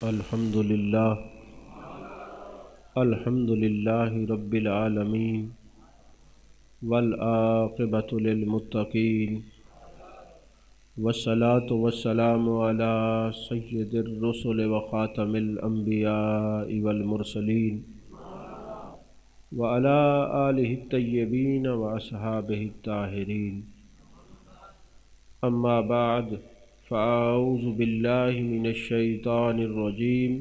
الحمد للہ رب العالمین والعاقبۃ للمتقین والصلاة والسلام علی سید الرسل وخاتم الانبیاء والمرسلین وعلی آلہ الطیبین واصحابہ الطاہرین، اما بعد فاعوذ باللہ من الشیطان الرجیم،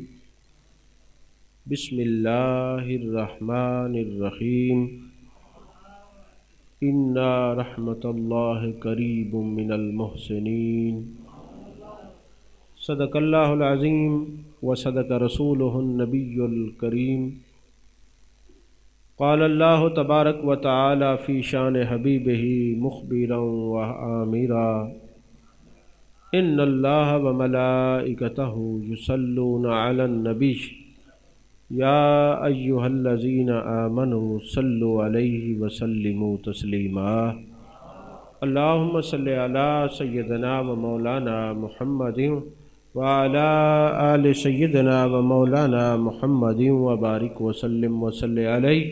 بسم اللہ الرحمن الرحیم، ان رحمت اللہ قریب من المحسنین، صدق اللہ العظیم وصدق رسولہ النبی الکریم۔ قال اللہ تبارک و تعالی فی شان حبیبہ مخبرا و آمرا، ان اللہ وملائکتہ یصلون علی النبی یا ایہا الذین آمنوا صلوا علیہ وسلموا تسلیما۔ اللہم صلی علی سیدنا و مولانا محمد وعلی آل سیدنا و مولانا محمد وبارک وسلم وصلی علیہ۔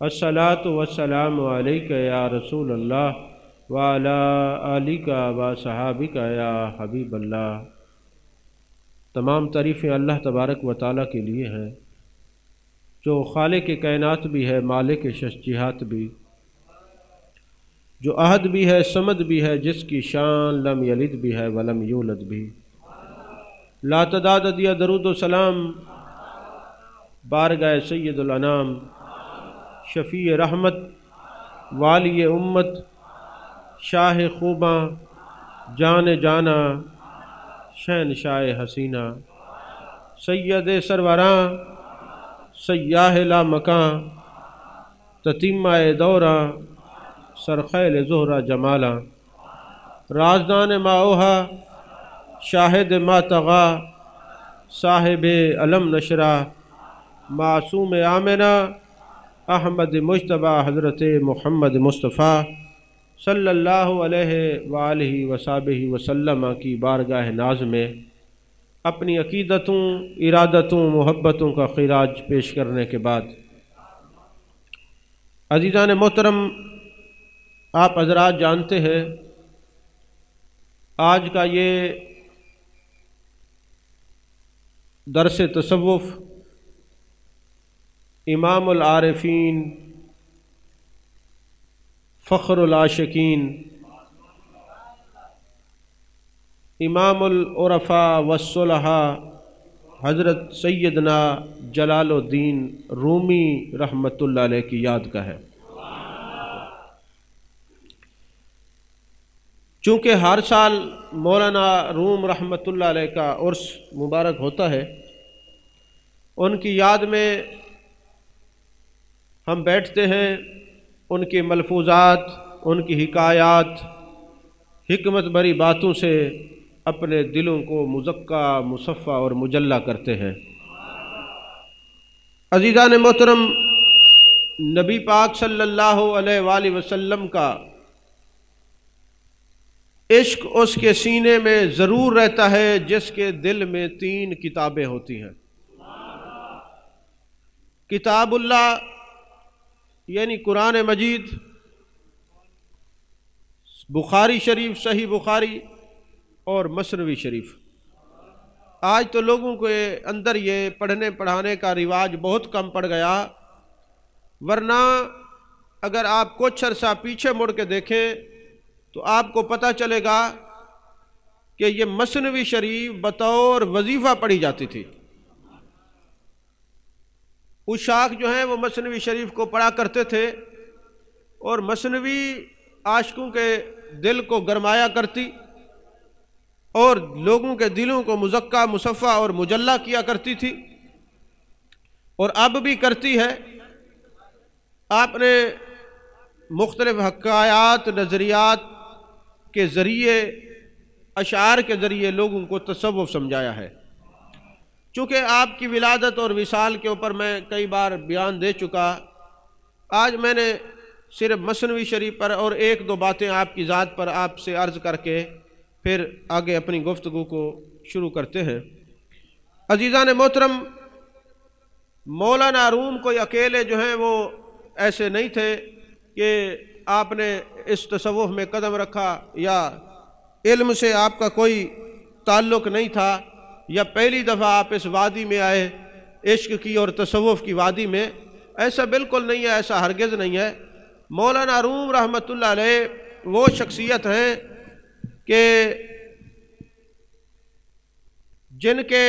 الصلاۃ والسلام علیک یا رسول اللہ وعلی آلک و صحابک یا حبیب اللہ۔ تمام تعریفیں اللہ تبارک و تعالیٰ کے لیے ہیں، جو خالق کائنات بھی ہے، مالک شجاعت بھی، جو احد بھی ہے، صمد بھی ہے، جس کی شان لم یلد بھی ہے ولم یولد بھی۔ لا تعداد دیا درود و سلام بارگاہ سید الانام، شفیع رحمت، والی امت، شاہ خوباں، جان جانا، شہنشاہ حسینہ، سید سروراں، سیاہ لا مکاں، تتیمہ دوراں، سرخیل زہرہ جمالاں، رازدان ما اوہا، شاہد ما طغا، صاحب علم نشرہ، معصوم آمنہ، احمد مجتبیٰ حضرت محمد مصطفیٰ صلی اللہ علیہ وآلہ وصحبہ وسلم کی بارگاہ ناز میں اپنی عقیدتوں، ارادتوں، محبتوں کا خراج پیش کرنے کے بعد، عزیزان محترم، آپ حضرات جانتے ہیں آج کا یہ درس تصوف امام العارفین، فخر العاشقین، امام العرفاء والصلحاء حضرت سیدنا جلال الدین رومی رحمۃ اللہ علیہ کی یاد کا ہے۔ چونکہ ہر سال مولانا روم رحمۃ اللہ علیہ کا عرس مبارک ہوتا ہے، ان کی یاد میں ہم بیٹھتے ہیں، ان کے ملفوظات، ان کی حکایات، حکمت بھری باتوں سے اپنے دلوں کو مزکا، مصفا اور مجلہ کرتے ہیں۔ عزیزان محترم، نبی پاک صلی اللہ علیہ وآلہ وسلم کا عشق اس کے سینے میں ضرور رہتا ہے جس کے دل میں 3 کتابیں ہوتی ہیں۔ کتاب اللہ یعنی قرآن مجید، بخاری شریف، صحیح بخاری اور مثنوی شریف۔ آج تو لوگوں کے اندر یہ پڑھنے پڑھانے کا رواج بہت کم پڑ گیا، ورنہ اگر آپ کچھ عرصہ پیچھے مڑ کے دیکھیں تو آپ کو پتہ چلے گا کہ یہ مثنوی شریف بطور وظیفہ پڑھی جاتی تھی۔ عشاق جو ہیں وہ مثنوی شریف کو پڑھا کرتے تھے، اور مثنوی عاشقوں کے دل کو گرمایا کرتی اور لوگوں کے دلوں کو مزکا، مصفا اور مجلہ کیا کرتی تھی، اور اب بھی کرتی ہے۔ آپ نے مختلف حکایات، نظریات کے ذریعے، اشعار کے ذریعے لوگوں کو تصوف سمجھایا ہے۔ چونکہ آپ کی ولادت اور وصال کے اوپر میں کئی بار بیان دے چکا، آج میں نے صرف مثنوی شریف پر اور 1-2 باتیں آپ کی ذات پر آپ سے عرض کر کے پھر آگے اپنی گفتگو کو شروع کرتے ہیں۔ عزیزان محترم، مولانا روم کوئی اکیلے جو ہیں وہ ایسے نہیں تھے کہ آپ نے اس تصوف میں قدم رکھا یا علم سے آپ کا کوئی تعلق نہیں تھا یا پہلی دفعہ آپ اس وادی میں آئے عشق کی اور تصوف کی وادی میں. ایسا بالکل نہیں ہے، ایسا ہرگز نہیں ہے. مولانا روم رحمۃ اللہ علیہ وہ شخصیت ہیں کہ جن کے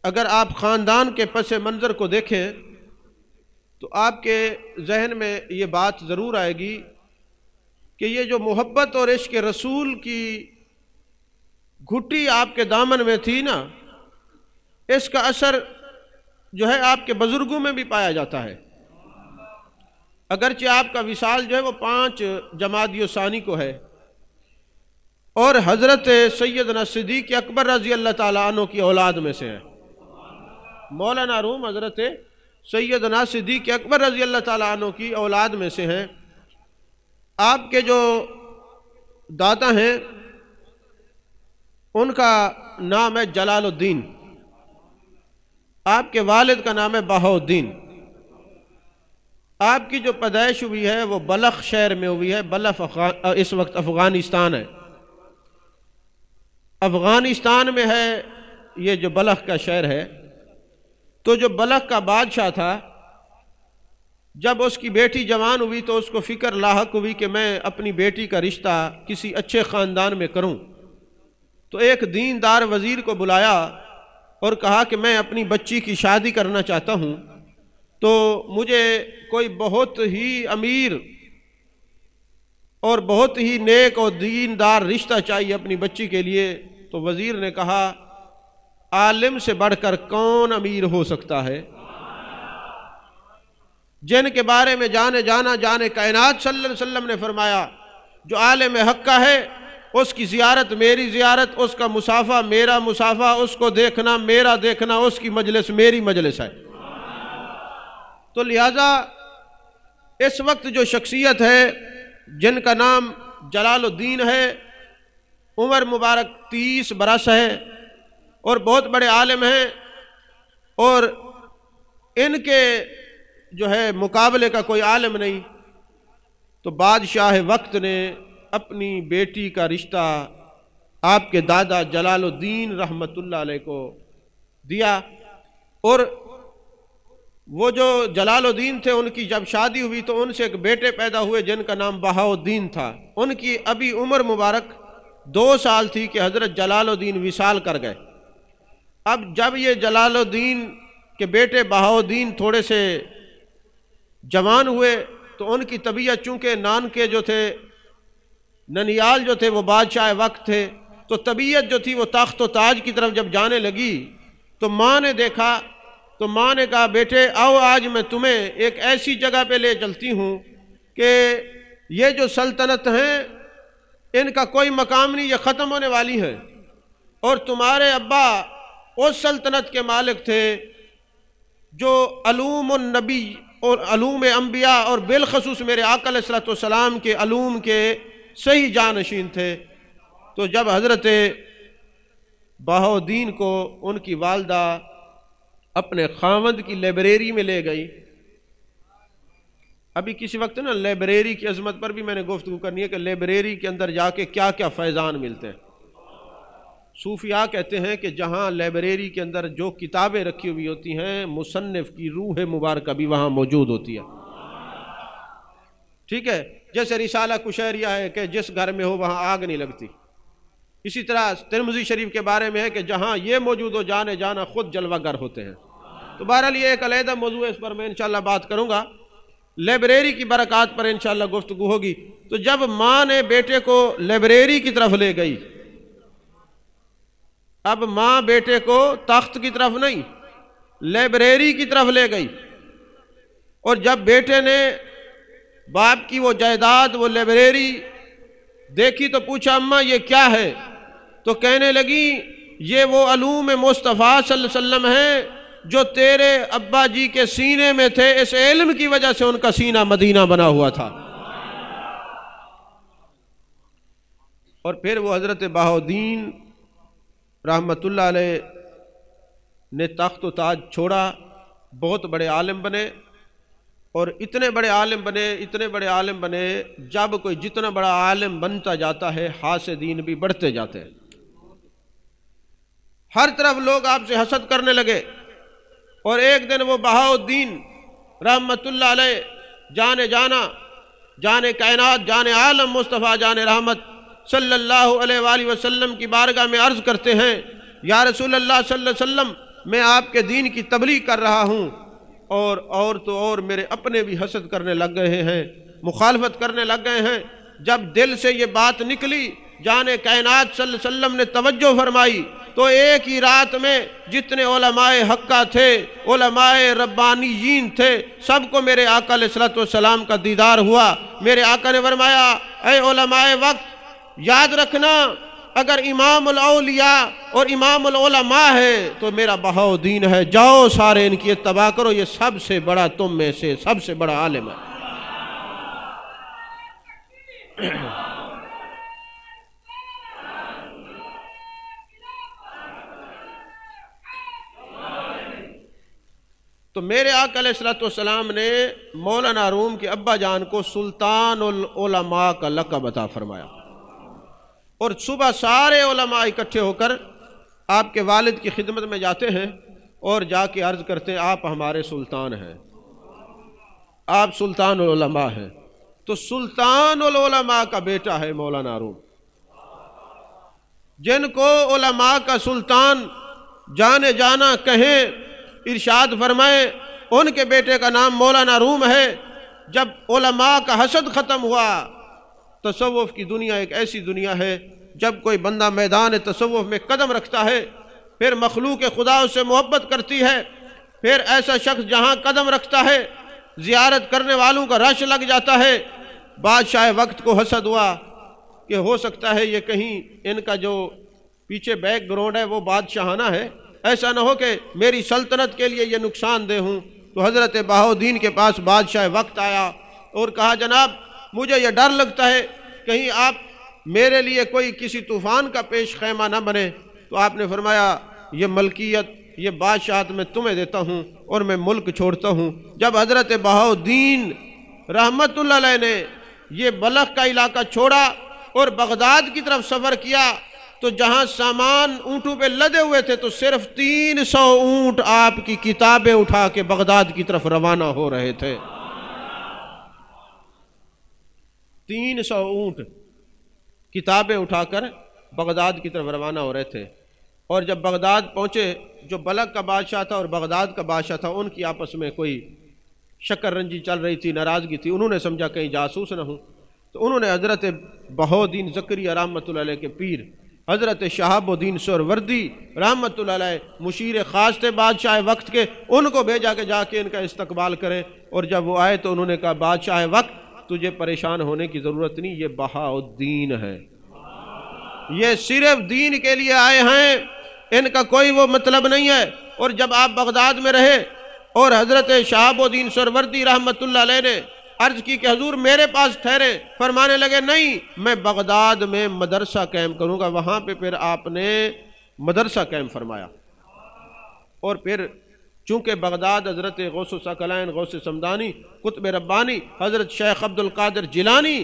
اگر آپ خاندان کے پس منظر کو دیکھیں تو آپ کے ذہن میں یہ بات ضرور آئے گی کہ یہ جو محبت اور عشق رسول کی گھٹی آپ کے دامن میں تھی نا، اس کا اثر جو ہے آپ کے بزرگوں میں بھی پایا جاتا ہے. اگرچہ آپ کا وصال جو ہے وہ 5 جمادی الثانی کو ہے اور حضرت سیدنا صدیق اکبر رضی اللہ تعالیٰ عنہ کی اولاد میں سے ہے. مولانا روم حضرت سیدنا صدیق اکبر رضی اللہ تعالیٰ عنہ کی اولاد میں سے ہیں. آپ کے جو دادا ہیں ان کا نام ہے جلال الدین، آپ کے والد کا نام ہے بہاؤالدین. آپ کی جو پیدائش ہوئی ہے وہ بلخ شہر میں ہوئی ہے. بلخ اس وقت افغانستان ہے، افغانستان میں ہے یہ جو بلخ کا شہر ہے. تو جو بلخ کا بادشاہ تھا، جب اس کی بیٹی جوان ہوئی تو اس کو فکر لاحق ہوئی کہ میں اپنی بیٹی کا رشتہ کسی اچھے خاندان میں کروں. تو ایک دیندار وزیر کو بلایا اور کہا کہ میں اپنی بچی کی شادی کرنا چاہتا ہوں، تو مجھے کوئی بہت ہی امیر اور بہت ہی نیک اور دیندار رشتہ چاہیے اپنی بچی کے لیے. تو وزیر نے کہا عالم سے بڑھ کر کون امیر ہو سکتا ہے؟ جن کے بارے میں جانے کائنات صلی اللہ علیہ وسلم نے فرمایا جو عالم حق کا ہے اس کی زیارت میری زیارت، اس کا مصافحہ میرا مصافحہ، اس کو دیکھنا میرا دیکھنا، اس کی مجلس میری مجلس ہے. تو لہذا اس وقت جو شخصیت ہے جن کا نام جلال الدین ہے، عمر مبارک 30 برس ہے اور بہت بڑے عالم ہیں، اور ان کے جو ہے مقابلے کا کوئی عالم نہیں. تو بادشاہ وقت نے اپنی بیٹی کا رشتہ آپ کے دادا جلال الدین رحمت اللہ علیہ کو دیا. اور وہ جو جلال الدین تھے ان کی جب شادی ہوئی تو ان سے ایک بیٹے پیدا ہوئے جن کا نام بہاؤالدین تھا. ان کی ابھی عمر مبارک 2 سال تھی کہ حضرت جلال الدین وصال کر گئے. اب جب یہ جلال الدین کے بیٹے بہاؤالدین تھوڑے سے جوان ہوئے تو ان کی طبیعت، چونکہ نان کے جو تھے ننیال جو تھے وہ بادشاہ وقت تھے، تو طبیعت جو تھی وہ تخت و تاج کی طرف جب جانے لگی تو ماں نے دیکھا تو ماں نے کہا بیٹے آؤ آج میں تمہیں ایک ایسی جگہ پہ لے چلتی ہوں کہ یہ جو سلطنت ہیں ان کا کوئی مقام نہیں، یہ ختم ہونے والی ہیں، اور تمہارے ابا اس سلطنت کے مالک تھے جو علوم النبی اور علوم انبیاء اور بالخصوص میرے آقا علیہ الصلوۃ والسلام کے علوم کے صحیح جانشین تھے. تو جب حضرت بہاؤالدین کو ان کی والدہ اپنے خاوند کی لائبریری میں لے گئی، ابھی کسی وقت نا لائبریری کی عظمت پر بھی میں نے گفتگو کرنی ہے کہ لائبریری کے اندر جا کے کیا کیا فیضان ملتے ہیں. صوفیاء کہتے ہیں کہ جہاں لائبریری کے اندر جو کتابیں رکھی ہوئی ہوتی ہیں مصنف کی روح مبارکہ بھی وہاں موجود ہوتی ہے. ٹھیک ہے، جیسے رسالہ کشیریہ ہے کہ جس گھر میں ہو وہاں آگ نہیں لگتی. اسی طرح ترمذی شریف کے بارے میں ہے کہ جہاں یہ موجود ہو جانا خود جلوہ گر ہوتے ہیں. تو بہرحال یہ ایک علیحدہ موضوع ہے، اس پر میں انشاءاللہ بات کروں گا. لائبریری کی برکات پر انشاءاللہ گفتگو ہوگی. تو جب ماں نے بیٹے کو لائبریری کی طرف لے گئی، اب ماں بیٹے کو تخت کی طرف نہیں لائبریری کی طرف لے گئی، اور جب بیٹے نے باپ کی وہ جائیداد وہ لائبریری دیکھی تو پوچھا اماں یہ کیا ہے؟ تو کہنے لگی یہ وہ علوم مصطفیٰ صلی اللہ علیہ وسلم ہیں جو تیرے ابا جی کے سینے میں تھے، اس علم کی وجہ سے ان کا سینہ مدینہ بنا ہوا تھا. اور پھر وہ حضرت بہاؤالدین رحمت اللہ علیہ نے تخت و تاج چھوڑا، بہت بڑے عالم بنے، اور اتنے بڑے عالم بنے جب کوئی جتنا بڑا عالم بنتا جاتا ہے حاسدین بھی بڑھتے جاتے ہیں، ہر طرف لوگ آپ سے حسد کرنے لگے۔ اور ایک دن وہ بہاؤالدین رحمت اللہ علیہ جان کائنات، جان عالم مصطفیٰ جان رحمت صلی اللہ علیہ وآلہ وسلم کی بارگاہ میں عرض کرتے ہیں، یا رسول اللہ صلی اللہ علیہ وسلم، میں آپ کے دین کی تبلیغ کر رہا ہوں، اور تو اور میرے اپنے بھی حسد کرنے لگ گئے ہیں، مخالفت کرنے لگ گئے ہیں۔ جب دل سے یہ بات نکلی، جان کائنات صلی اللہ علیہ وسلم نے توجہ فرمائی، تو ایک ہی رات میں جتنے علماء حقہ تھے، علماء ربانیین تھے، سب کو میرے آقا علیہ الصلوۃ والسلام کا دیدار ہوا۔ میرے آقا نے فرمایا، اے علماء وقت، یاد رکھنا اگر امام الاولیاء اور امام العلماء ہے تو میرا بہاؤالدین ہے، جاؤ سارے ان کی اتباع کرو، یہ سب سے بڑا، تم میں سے سب سے بڑا عالم ہے۔ تو میرے آقا علیہ الصلوۃ والسلام نے مولانا روم کے ابا جان کو سلطان العلماء کا لقب عطا فرمایا، اور صبح سارے علماء اکٹھے ہو کر آپ کے والد کی خدمت میں جاتے ہیں اور جا کے عرض کرتے ہیں، آپ ہمارے سلطان ہیں، آپ سلطان العلماء ہیں۔ تو سلطان العلماء کا بیٹا ہے مولانا روم، جن کو علماء کا سلطان جانے جانا کہیں، ارشاد فرمائے، ان کے بیٹے کا نام مولانا روم ہے۔ جب علماء کا حسد ختم ہوا، تصوف کی دنیا ایک ایسی دنیا ہے، جب کوئی بندہ میدان تصوف میں قدم رکھتا ہے، پھر مخلوق خدا اس سے محبت کرتی ہے، پھر ایسا شخص جہاں قدم رکھتا ہے زیارت کرنے والوں کا رش لگ جاتا ہے۔ بادشاہ وقت کو حسد ہوا کہ ہو سکتا ہے یہ کہیں ان کا جو پیچھے بیک گراؤنڈ ہے وہ بادشاہانہ ہے، ایسا نہ ہو کہ میری سلطنت کے لیے یہ نقصان دہ ہوں۔ تو حضرت بہاؤالدین کے پاس بادشاہ وقت آیا اور کہا، جناب مجھے یہ ڈر لگتا ہے کہیں آپ میرے لیے کوئی کسی طوفان کا پیش خیمہ نہ بنے۔ تو آپ نے فرمایا، یہ ملکیت، یہ بادشاہت میں تمہیں دیتا ہوں اور میں ملک چھوڑتا ہوں۔ جب حضرت بہاؤالدین رحمت اللہ علیہ نے یہ بلخ کا علاقہ چھوڑا اور بغداد کی طرف سفر کیا، تو جہاں سامان اونٹوں پہ لدے ہوئے تھے تو صرف 300 اونٹ آپ کی کتابیں اٹھا کے بغداد کی طرف روانہ ہو رہے تھے۔ 300 اونٹ کتابیں اٹھا کر بغداد کی طرف روانہ ہو رہے تھے۔ اور جب بغداد پہنچے، جو بلخ کا بادشاہ تھا اور بغداد کا بادشاہ تھا، ان کی آپس میں کوئی شکر رنجی چل رہی تھی، ناراضگی تھی۔ انہوں نے سمجھا کہیں جاسوس نہ ہوں، تو انہوں نے حضرت بہاؤالدین زکریا رحمت اللہ علیہ کے پیر حضرت شہاب الدین سہروردی رحمت اللہ علیہ، مشیر خاص تھے بادشاہ وقت کے، ان کو بھیجا کہ جا کے ان کا استقبال کریں۔ اور جب وہ آئے تو انہوں نے کہا، بادشاہ وقت تجھے پریشان ہونے کی ضرورت نہیں، یہ بہاؤالدین ہے، یہ صرف دین کے لیے آئے ہیں، ان کا کوئی وہ مطلب نہیں ہے۔ اور جب آپ بغداد میں رہے اور حضرت شہاب الدین سہروردی رحمت اللہ علیہ نے عرض کی کہ حضور میرے پاس ٹھہرے، فرمانے لگے، نہیں، میں بغداد میں مدرسہ قائم کروں گا۔ وہاں پہ پھر آپ نے مدرسہ قائم فرمایا۔ اور پھر چونکہ بغداد حضرت غوث الثقلین، غوث سمدانی، قطب ربانی حضرت شیخ عبد القادر جیلانی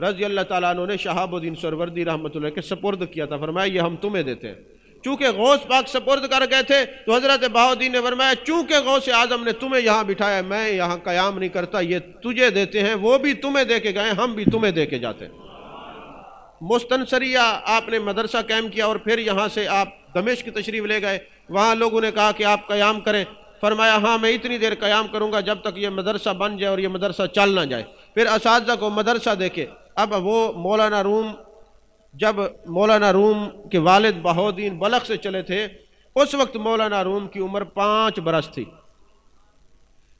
رضی اللہ تعالیٰ عنہ نے شہاب الدین سہروردی رحمت اللہ کے سپرد کیا تھا، فرمایا یہ ہم تمہیں دیتے ہیں۔ چونکہ غوث پاک سپرد کر گئے تھے تو حضرت بہاؤالدین نے فرمایا، چونکہ غوث اعظم نے تمہیں یہاں بٹھایا، میں یہاں قیام نہیں کرتا، یہ تجھے دیتے ہیں، وہ بھی تمہیں دے کے گئے، ہم بھی تمہیں دے کے جاتے ہیں۔ مستنصریہ آپ نے مدرسہ قائم کیا، اور پھر یہاں سے آپ دمشق تشریف لے گئے۔ وہاں لوگوں نے کہا کہ آپ قیام کریں، فرمایا ہاں میں اتنی دیر قیام کروں گا جب تک یہ مدرسہ بن جائے اور یہ مدرسہ چل نہ جائے۔ پھر اساتذہ کو مدرسہ دے کے، اب وہ مولانا روم، جب مولانا روم کے والد بہاؤالدین بلخ سے چلے تھے، اس وقت مولانا روم کی عمر 5 برس تھی۔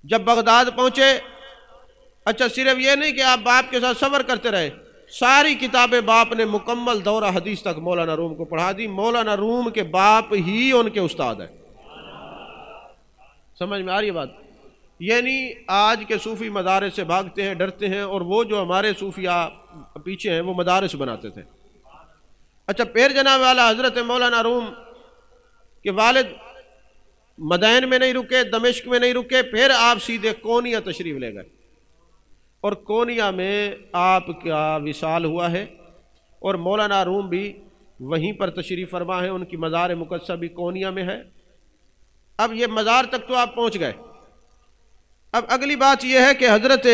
جب بغداد پہنچے، اچھا صرف یہ نہیں کہ آپ باپ کے ساتھ سفر کرتے رہے، ساری کتابیں باپ نے مکمل دورہ حدیث تک مولانا روم کو پڑھا دی۔ مولانا روم کے باپ ہی ان کے استاد ہیں۔ سمجھ میں آ رہی ہے بات؟ یعنی آج کے صوفی مدارس سے بھاگتے ہیں، ڈرتے ہیں، اور وہ جو ہمارے صوفیاء پیچھے ہیں وہ مدارس بناتے تھے۔ اچھا پھر جناب والا حضرت مولانا روم کے والد مدائن میں نہیں رکے، دمشق میں نہیں رکے، پھر آپ سیدھے کونیا تشریف لے گئے، اور کونیا میں آپ کا وصال ہوا ہے، اور مولانا روم بھی وہیں پر تشریف فرما ہے، ان کی مزار مقدسہ بھی کونیا میں ہے۔ اب یہ مزار تک تو آپ پہنچ گئے۔ اب اگلی بات یہ ہے کہ حضرت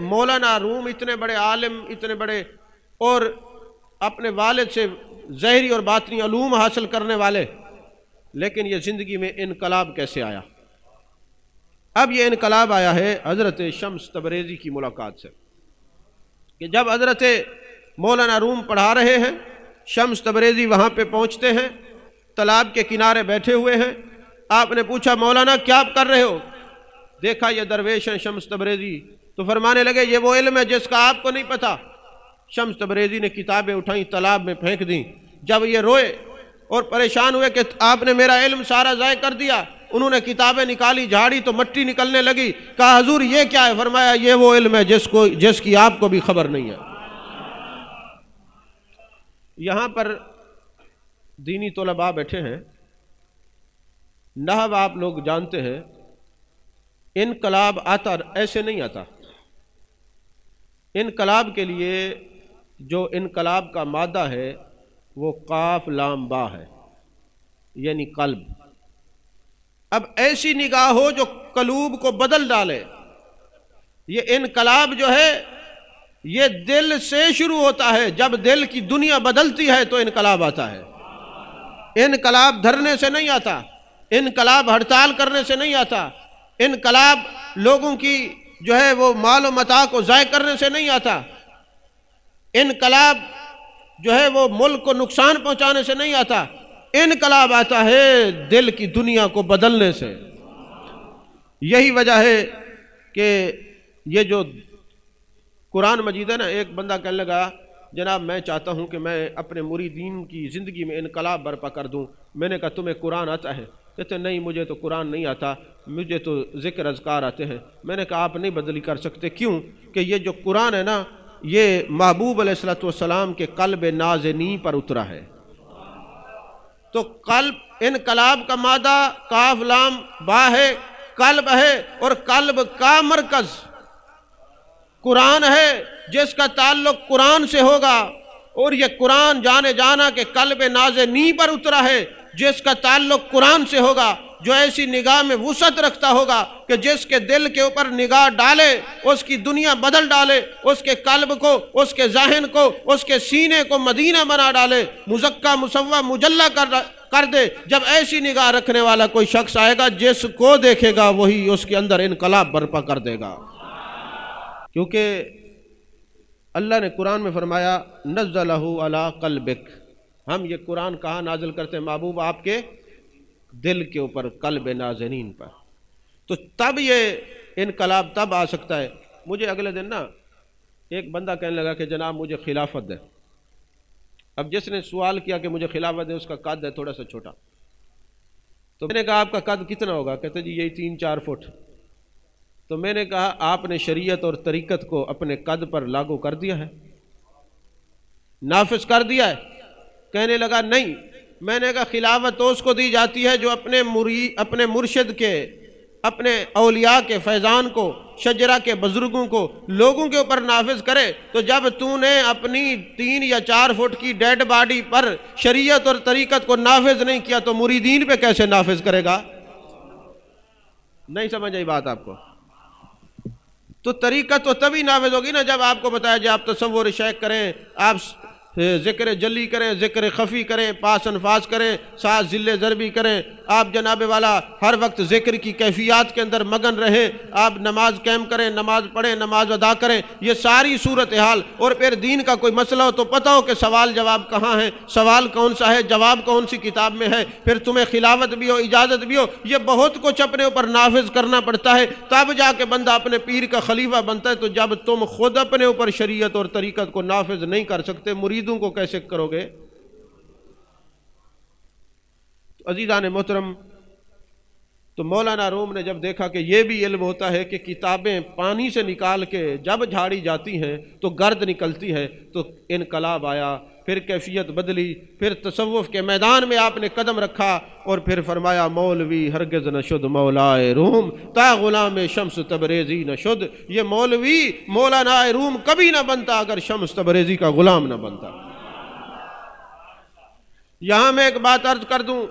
مولانا روم اتنے بڑے عالم، اتنے بڑے، اور اپنے والد سے ظاہری اور باطنی علوم حاصل کرنے والے، لیکن یہ زندگی میں انقلاب کیسے آیا؟ اب یہ انقلاب آیا ہے حضرت شمس تبریزی کی ملاقات سے، کہ جب حضرت مولانا روم پڑھا رہے ہیں، شمس تبریزی وہاں پہ پہنچتے ہیں، تالاب کے کنارے بیٹھے ہوئے ہیں۔ آپ نے پوچھا مولانا کیا آپ کر رہے ہو؟ دیکھا یہ درویش ہیں شمس تبریزی، تو فرمانے لگے یہ وہ علم ہے جس کا آپ کو نہیں پتا۔ شمس تبریزی نے کتابیں اٹھائیں، تالاب میں پھینک دیں۔ جب یہ روئے اور پریشان ہوئے کہ آپ نے میرا علم سارا ضائع کر دیا، انہوں نے کتابیں نکالی، جھاڑی تو مٹی نکلنے لگی۔ کہا حضور یہ کیا ہے؟ فرمایا یہ وہ علم ہے جس کی آپ کو بھی خبر نہیں ہے۔ یہاں پر دینی طلباء بیٹھے ہیں، نحو آپ لوگ جانتے ہیں، انقلاب آتا ایسے نہیں آتا۔ انقلاب کے لیے جو انقلاب کا مادہ ہے وہ قاف لام با ہے، یعنی قلب۔ اب ایسی نگاہ ہو جو قلوب کو بدل ڈالے۔ یہ انقلاب جو ہے یہ دل سے شروع ہوتا ہے، جب دل کی دنیا بدلتی ہے تو انقلاب آتا ہے۔ انقلاب دھرنے سے نہیں آتا، انقلاب ہڑتال کرنے سے نہیں آتا، انقلاب لوگوں کی جو ہے وہ مال و متاع کو ضائع کرنے سے نہیں آتا، انقلاب جو ہے وہ ملک کو نقصان پہنچانے سے نہیں آتا، انقلاب آتا ہے دل کی دنیا کو بدلنے سے۔ یہی وجہ ہے کہ یہ جو قرآن مجید ہے نا، ایک بندہ کہنے لگا جناب میں چاہتا ہوں کہ میں اپنے مریدین کی زندگی میں انقلاب برپا کر دوں۔ میں نے کہا تمہیں قرآن آتا ہے؟ کہتے نہیں مجھے تو قرآن نہیں آتا، مجھے تو ذکر اذکار آتے ہیں۔ میں نے کہا آپ نہیں بدلی کر سکتے، کیوں؟ کہ یہ جو قرآن ہے نا یہ محبوب علیہ السلام کے قلب نازنین پر اترا ہے۔ تو قلب، انقلاب کا مادہ کاف لام با ہے، قلب ہے، اور قلب کا مرکز قرآن ہے، جس کا تعلق قرآن سے ہوگا، اور یہ قرآن جانے جانا کہ قلب نازنین پر اترا ہے، جس کا تعلق قرآن سے ہوگا، جو ایسی نگاہ میں وسعت رکھتا ہوگا کہ جس کے دل کے اوپر نگاہ ڈالے اس کی دنیا بدل ڈالے، اس کے قلب کو، اس کے ذہن کو، اس کے سینے کو مدینہ بنا ڈالے، مزکہ مصوّع مجلہ کر دے۔ جب ایسی نگاہ رکھنے والا کوئی شخص آئے گا، جس کو دیکھے گا وہی اس کے اندر انقلاب برپا کر دے گا۔ کیونکہ اللہ نے قرآن میں فرمایا نزلہ علی قلبک، ہم یہ قرآن کہاں نازل کرتے ہیں؟ محبوب آپ کے دل کے اوپر، قلب نازنین پر۔ تو تب یہ انقلاب تب آ سکتا ہے۔ مجھے اگلے دن نا ایک بندہ کہنے لگا کہ جناب مجھے خلافت دے۔ اب جس نے سوال کیا کہ مجھے خلافت دے، اس کا قد ہے تھوڑا سا چھوٹا۔ تو میں نے کہا آپ کا قد کتنا ہوگا؟ کہتے جی یہی 3-4 فٹ۔ تو میں نے کہا آپ نے شریعت اور طریقت کو اپنے قد پر لاگو کر دیا ہے، نافذ کر دیا ہے؟ کہنے لگا نہیں۔ میں نے کہا خلافت تو اس کو دی جاتی ہے جو اپنے مرشد کے، اپنے اولیاء کے فیضان کو، شجرہ کے بزرگوں کو لوگوں کے اوپر نافذ کرے۔ تو جب تو نے اپنی 3 یا 4 فٹ کی ڈیڈ باڈی پر شریعت اور طریقت کو نافذ نہیں کیا تو مریدین پہ کیسے نافذ کرے گا؟ نہیں سمجھ آئی بات آپ کو؟ تو طریقت تو تبھی نافذ ہوگی نا جب آپ کو بتایا جائے آپ تصور شیخ کریں، آپ ذکر جلی کریں، ذکر خفی کریں، پاس انفاس کریں، ساتھ ذل ضربی کریں، آپ جناب والا ہر وقت ذکر کی کیفیات کے اندر مگن رہیں، آپ نماز قائم کریں، نماز پڑھیں، نماز ادا کریں، یہ ساری صورتحال۔ اور پھر دین کا کوئی مسئلہ ہو تو پتہ ہو کہ سوال جواب کہاں ہے، سوال کون سا ہے، جواب کون سی کتاب میں ہے، پھر تمہیں خلافت بھی ہو، اجازت بھی ہو، یہ بہت کچھ اپنے اوپر نافذ کرنا پڑتا ہے، تب جا کے بندہ اپنے پیر کا خلیفہ بنتا ہے۔ تو جب تم خود اپنے اوپر شریعت اور طریقت کو نافذ نہیں کر سکتے، مریدوں کو کیسے کرو گے؟ عزیزان محترم، تو مولانا روم نے جب دیکھا کہ یہ بھی علم ہوتا ہے کہ کتابیں پانی سے نکال کے جب جھاڑی جاتی ہیں تو گرد نکلتی ہے، تو انقلاب آیا پھر کیفیت بدلی، پھر تصوف کے میدان میں آپ نے قدم رکھا اور پھر فرمایا مولوی ہرگز نہ شد مولائے روم تا غلام شمس تبریزی نہ شد۔ یہ مولوی مولانا روم کبھی نہ بنتا اگر شمس تبریزی کا غلام نہ بنتا۔ یہاں میں ایک بات عرض کر دوں،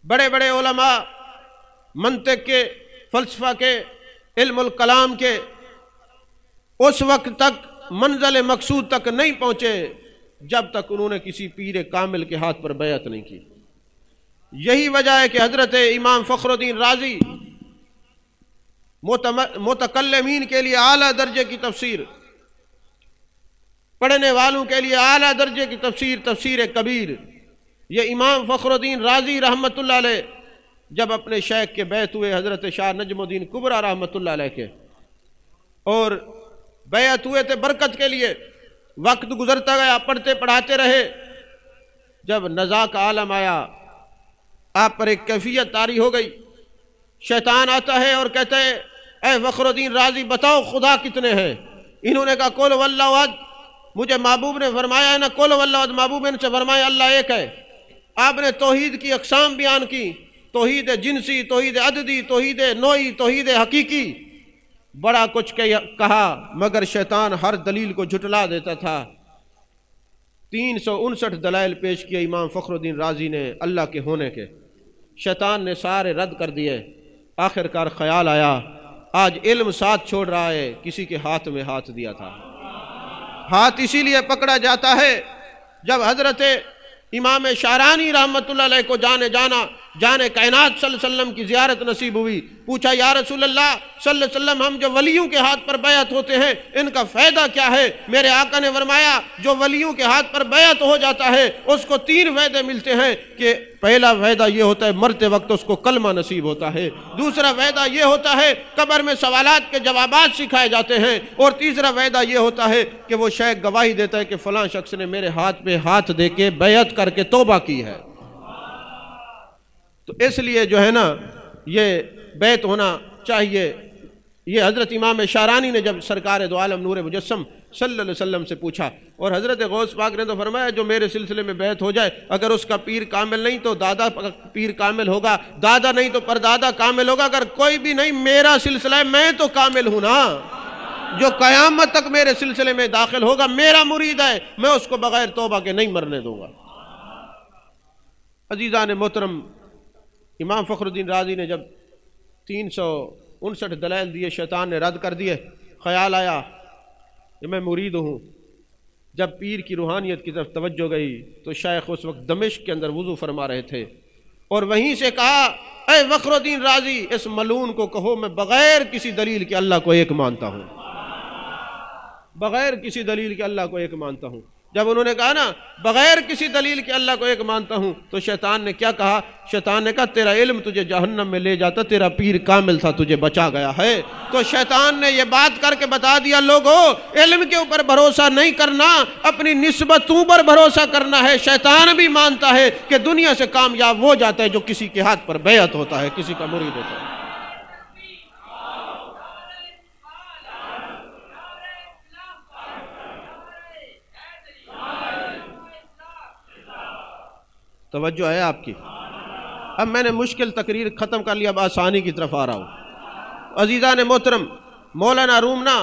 بڑے بڑے علماء منطق کے، فلسفہ کے، علم الکلام کے اس وقت تک منزل مقصود تک نہیں پہنچے جب تک انہوں نے کسی پیر کامل کے ہاتھ پر بیعت نہیں کی۔ یہی وجہ ہے کہ حضرت امام فخر الدین رازی متکلمین کے لیے اعلیٰ درجے کی تفسیر، پڑھنے والوں کے لیے اعلیٰ درجے کی تفسیر، تفسیر کبیر، یہ امام فخر الدین رازی رحمۃ اللہ علیہ جب اپنے شیخ کے بیعت ہوئے حضرت شاہ نجم الدین کبریٰ رحمۃ اللہ علیہ کے، اور بیعت ہوئے تھے برکت کے لیے، وقت گزرتا گیا، پڑھتے پڑھاتے رہے، جب نزاع کا عالم آیا آپ پر ایک کیفیت طاری ہو گئی، شیطان آتا ہے اور کہتا ہے اے فخر الدین رازی بتاؤ خدا کتنے ہیں؟ انہوں نے کہا قل واللہ احد، مجھے محبوب نے فرمایا ہے نا قل واللہ احد، محبوب نے ان سے فرمایا اللہ ایک ہے۔ آپ نے توحید کی اقسام بیان کی، توحید جنسی، توحید عددی، توحید نوعی، توحید حقیقی، بڑا کچھ کہا، مگر شیطان ہر دلیل کو جھٹلا دیتا تھا۔ 359 دلائل پیش کیے امام فخر الدین رازی نے اللہ کے ہونے کے، شیطان نے سارے رد کر دیے۔ آخر کار خیال آیا آج علم ساتھ چھوڑ رہا ہے، کسی کے ہاتھ میں ہاتھ دیا تھا۔ ہاتھ اسی لیے پکڑا جاتا ہے جب حضرت امام شعرانی رحمۃ اللہ علیہ کو جانے کائنات صلی اللہ علیہ وسلم کی زیارت نصیب ہوئی، پوچھا یا رسول اللہ صلی اللہ علیہ وسلم ہم جو ولیوں کے ہاتھ پر بیعت ہوتے ہیں ان کا فائدہ کیا ہے؟ میرے آقا نے فرمایا جو ولیوں کے ہاتھ پر بیعت ہو جاتا ہے اس کو 3 فائدے ملتے ہیں کہ پہلا فائدہ یہ ہوتا ہے مرتے وقت اس کو کلمہ نصیب ہوتا ہے، دوسرا فائدہ یہ ہوتا ہے قبر میں سوالات کے جوابات سکھائے جاتے ہیں، اور تیسرا فائدہ یہ ہوتا ہے کہ وہ شیخ گواہی دیتا ہے کہ فلاں شخص نے میرے ہاتھ پہ ہاتھ دے کے بیعت کر کے توبہ کی ہے۔ تو اس لیے جو ہے نا یہ بیعت ہونا چاہیے۔ یہ حضرت امام شعرانی نے جب سرکار دو عالم نور مجسم صلی اللہ علیہ وسلم سے پوچھا، اور حضرت غوث پاک نے تو فرمایا جو میرے سلسلے میں بیعت ہو جائے، اگر اس کا پیر کامل نہیں تو دادا پیر کامل ہوگا، دادا نہیں تو پردادا کامل ہوگا، اگر کوئی بھی نہیں میرا سلسلہ ہے میں تو کامل ہوں نا، جو قیامت تک میرے سلسلے میں داخل ہوگا میرا مرید ہے، میں اس کو بغیر توبہ کے نہیں مرنے دوں گا۔ عزیزان محترم، امام فخر الدین رازی نے جب 359 دلائل دیے، شیطان نے رد کر دیے، خیال آیا کہ میں مرید ہوں۔ جب پیر کی روحانیت کی طرف توجہ گئی تو شیخ اس وقت دمشق کے اندر وضو فرما رہے تھے، اور وہیں سے کہا اے فخر الدین رازی اس ملعون کو کہو میں بغیر کسی دلیل کے اللہ کو ایک مانتا ہوں، بغیر کسی دلیل کے اللہ کو ایک مانتا ہوں۔ جب انہوں نے کہا نا بغیر کسی دلیل کے اللہ کو ایک مانتا ہوں، تو شیطان نے کیا کہا؟ شیطان نے کہا تیرا علم تجھے جہنم میں لے جاتا، تیرا پیر کامل تھا تجھے بچا گیا ہے۔ تو شیطان نے یہ بات کر کے بتا دیا لوگوں علم کے اوپر بھروسہ نہیں کرنا، اپنی نسبتوں پر بھروسہ کرنا ہے۔ شیطان بھی مانتا ہے کہ دنیا سے کامیاب وہ جاتا ہے جو کسی کے ہاتھ پر بیعت ہوتا ہے، کسی کا مرید ہوتا ہے۔ توجہ ہے آپ کی؟ اب میں نے مشکل تقریر ختم کر لی، اب آسانی کی طرف آ رہا ہوں۔ عزیزان محترم، مولانا روم نا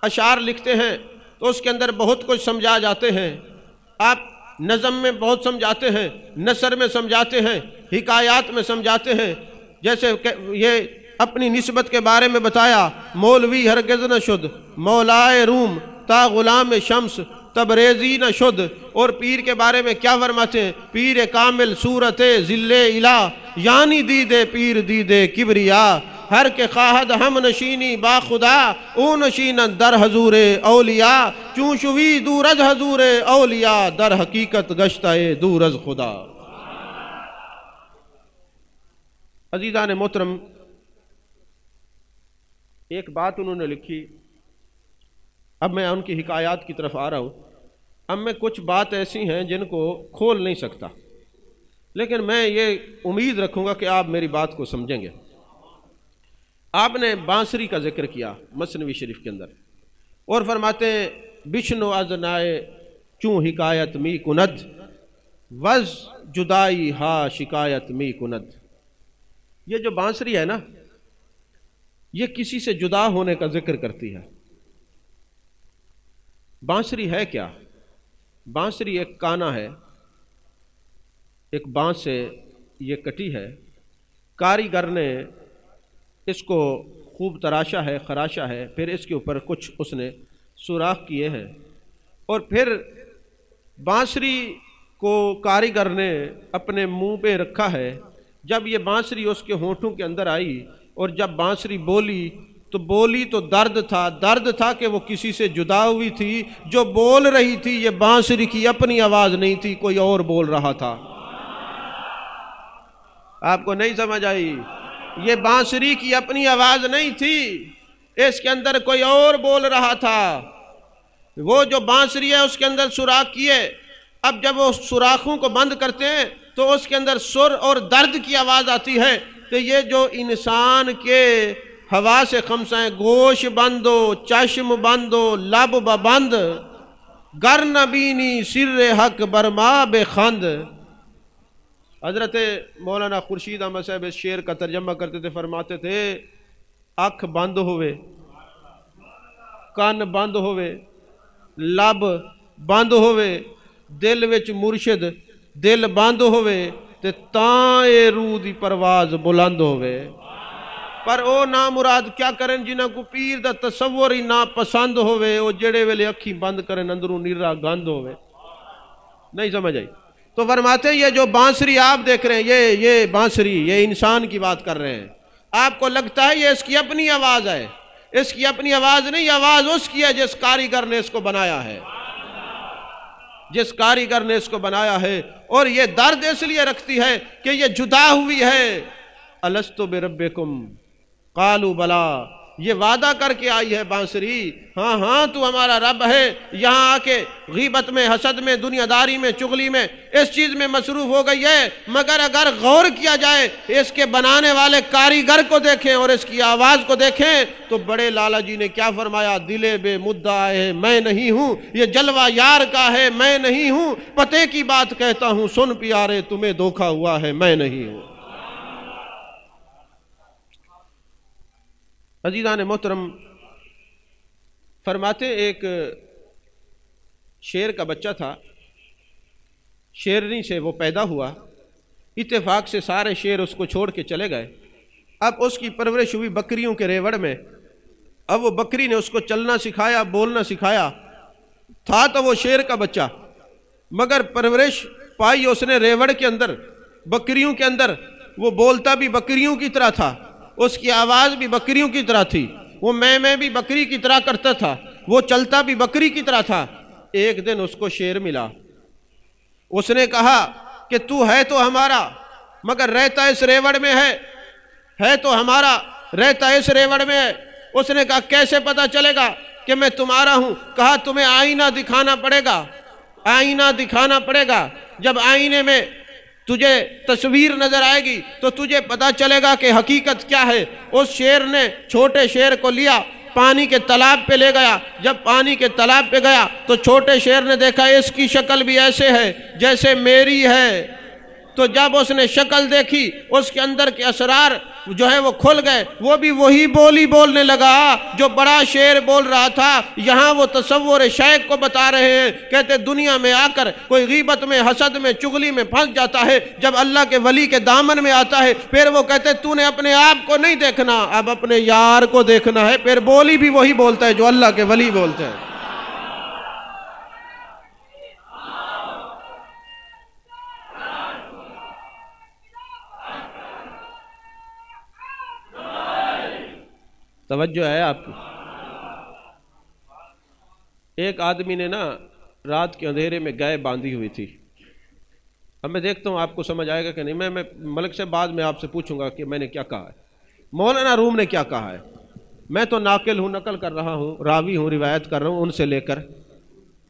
اشعار لکھتے ہیں تو اس کے اندر بہت کچھ سمجھا جاتے ہیں، آپ نظم میں بہت سمجھاتے ہیں، نثر میں سمجھاتے ہیں، حکایات میں سمجھاتے ہیں۔ جیسے کہ یہ اپنی نسبت کے بارے میں بتایا، مولوی ہرگز نہ شد مولائے روم تا غلام شمس تبریزی نہ شد، اور پیر کے بارے میں کیا فرماتے ہیں؟ پیر کامل صورت ذل الہ یعنی دیدے پیر دیدے کبریا، ہر کے خواہد ہم نشینی با خدا او نشین در حضور اولیاء، چون شوی دور از حضور اولیاء در حقیقت گشتہ دور از خدا۔ عزیزان محترم، ایک بات انہوں نے لکھی، اب میں ان کی حکایات کی طرف آ رہا ہوں۔ اب میں کچھ بات ایسی ہیں جن کو کھول نہیں سکتا، لیکن میں یہ امید رکھوں گا کہ آپ میری بات کو سمجھیں گے۔ آپ نے بانسری کا ذکر کیا مثنوی شریف کے اندر، اور فرماتے ہیں بشنو از نائے چوں حکایت می کند وز جدائی ہا شکایت می کند۔ یہ جو بانسری ہے نا، یہ کسی سے جدا ہونے کا ذکر کرتی ہے۔ بانسری ہے کیا؟ بانسری ایک کانا ہے، ایک بانس سے یہ کٹی ہے، کاریگر نے اس کو خوب تراشا ہے، خراشا ہے، پھر اس کے اوپر کچھ اس نے سوراخ کیے ہیں، اور پھر بانسری کو کاریگر نے اپنے منہ پہ رکھا ہے۔ جب یہ بانسری اس کے ہونٹوں کے اندر آئی اور جب بانسری بولی تو درد تھا کہ وہ کسی سے جدا ہوئی تھی۔ جو بول رہی تھی یہ بانسری کی اپنی آواز نہیں تھی، کوئی اور بول رہا تھا۔ آپ کو نہیں سمجھ آئی؟ یہ بانسری کی اپنی آواز نہیں تھی، اس کے اندر کوئی اور بول رہا تھا۔ وہ جو بانسری ہے اس کے اندر سوراخ کیے، اب جب وہ سوراخوں کو بند کرتے ہیں تو اس کے اندر سر اور درد کی آواز آتی ہے۔ تو یہ جو انسان کے حواس خمسہ ہیں، گوش بندو، چشم بندو، لب بند، گر نبینی سر حق برما بے خند۔ حضرت مولانا خورشید احمد صاحب اس شعر کا ترجمہ کرتے تھے، فرماتے تھے اکھ بند ہوئے، کان بند ہوئے، لب بند ہوئے، دل وچ مرشد دل بند ہوئے، تے تاں اے روح دی پرواز بلند ہوئے۔ پر او نامراد کیا کریں جنہاں کو پیر دا تصور ہی نا پسند ہوئے، او جڑے ویلے اکھی بند کریں اندروں نیرا گند ہوئے۔ نہیں سمجھ آئی؟ تو فرماتے ہیں یہ جو بانسری آپ دیکھ رہے ہیں، یہ بانسری، یہ انسان کی بات کر رہے ہیں۔ آپ کو لگتا ہے یہ اس کی اپنی آواز ہے، اس کی اپنی آواز نہیں، آواز اس کی ہے جس کاریگر نے اس کو بنایا ہے، جس کاریگر نے اس کو بنایا ہے۔ اور یہ درد اس لیے رکھتی ہے کہ یہ جدا ہوئی ہے۔ الستو بربکم قالوا بلا، یہ وعدہ کر کے آئی ہے بانسری، ہاں تو ہمارا رب ہے۔ یہاں آ کے غیبت میں، حسد میں، دنیا داری میں، چغلی میں، اس چیز میں مصروف ہو گئی ہے۔ مگر اگر غور کیا جائے، اس کے بنانے والے کاریگر کو دیکھیں اور اس کی آواز کو دیکھیں تو بڑے لالا جی نے کیا فرمایا، دلے بے مدعا ہے میں نہیں ہوں، یہ جلوہ یار کا ہے میں نہیں ہوں، پتے کی بات کہتا ہوں سن پیارے تمہیں دھوکا ہوا ہے میں نہیں ہوں۔ عزیزان محترم، فرماتے ایک شیر کا بچہ تھا، شیرنی سے وہ پیدا ہوا، اتفاق سے سارے شیر اس کو چھوڑ کے چلے گئے۔ اب اس کی پرورش ہوئی بکریوں کے ریوڑ میں۔ اب وہ بکری نے اس کو چلنا سکھایا، بولنا سکھایا، تھا تو وہ شیر کا بچہ، مگر پرورش پائی اس نے ریوڑ کے اندر، بکریوں کے اندر۔ وہ بولتا بھی بکریوں کی طرح تھا، اس کی آواز بھی بکریوں کی طرح تھی، وہ میں بھی بکری کی طرح کرتا تھا، وہ چلتا بھی بکری کی طرح تھا۔ ایک دن اس کو شیر ملا، اس نے کہا کہ تو ہے تو ہمارا مگر رہتا اس ریوڑ میں ہے تو ہمارا رہتا اس ریوڑ میں ہے۔ اس نے کہا کیسے پتا چلے گا کہ میں تمہارا ہوں؟ کہا تمہیں آئینہ دکھانا پڑے گا، آئینہ دکھانا پڑے گا۔ جب آئینے میں تجھے تصویر نظر آئے گی تو تجھے پتا چلے گا کہ حقیقت کیا ہے۔ اس شیر نے چھوٹے شیر کو لیا، پانی کے تالاب پہ لے گیا۔ جب پانی کے تالاب پہ گیا تو چھوٹے شیر نے دیکھا اس کی شکل بھی ایسے ہے جیسے میری ہے۔ تو جب اس نے شکل دیکھی، اس کے اندر کے اسرار جو ہے وہ کھل گئے، وہ بھی وہی بولی بولنے لگا جو بڑا شیر بول رہا تھا۔ یہاں وہ تصور شیخ کو بتا رہے ہیں، کہتے دنیا میں آ کر کوئی غیبت میں، حسد میں، چغلی میں پھنس جاتا ہے، جب اللہ کے ولی کے دامن میں آتا ہے پھر وہ کہتے تو نے اپنے آپ کو نہیں دیکھنا، اب اپنے یار کو دیکھنا ہے۔ پھر بولی بھی وہی بولتا ہے جو اللہ کے ولی بولتے ہیں۔ توجہ ہے آپ کی؟ ایک آدمی نے نا رات کے اندھیرے میں گائے باندھی ہوئی تھی۔ اب میں دیکھتا ہوں آپ کو سمجھ آئے گا کہ نہیں، میں ملک سے بعد میں آپ سے پوچھوں گا کہ میں نے کیا کہا ہے، مولانا روم نے کیا کہا ہے۔ میں تو ناقل ہوں، نقل کر رہا ہوں، راوی ہوں، روایت کر رہا ہوں ان سے لے کر۔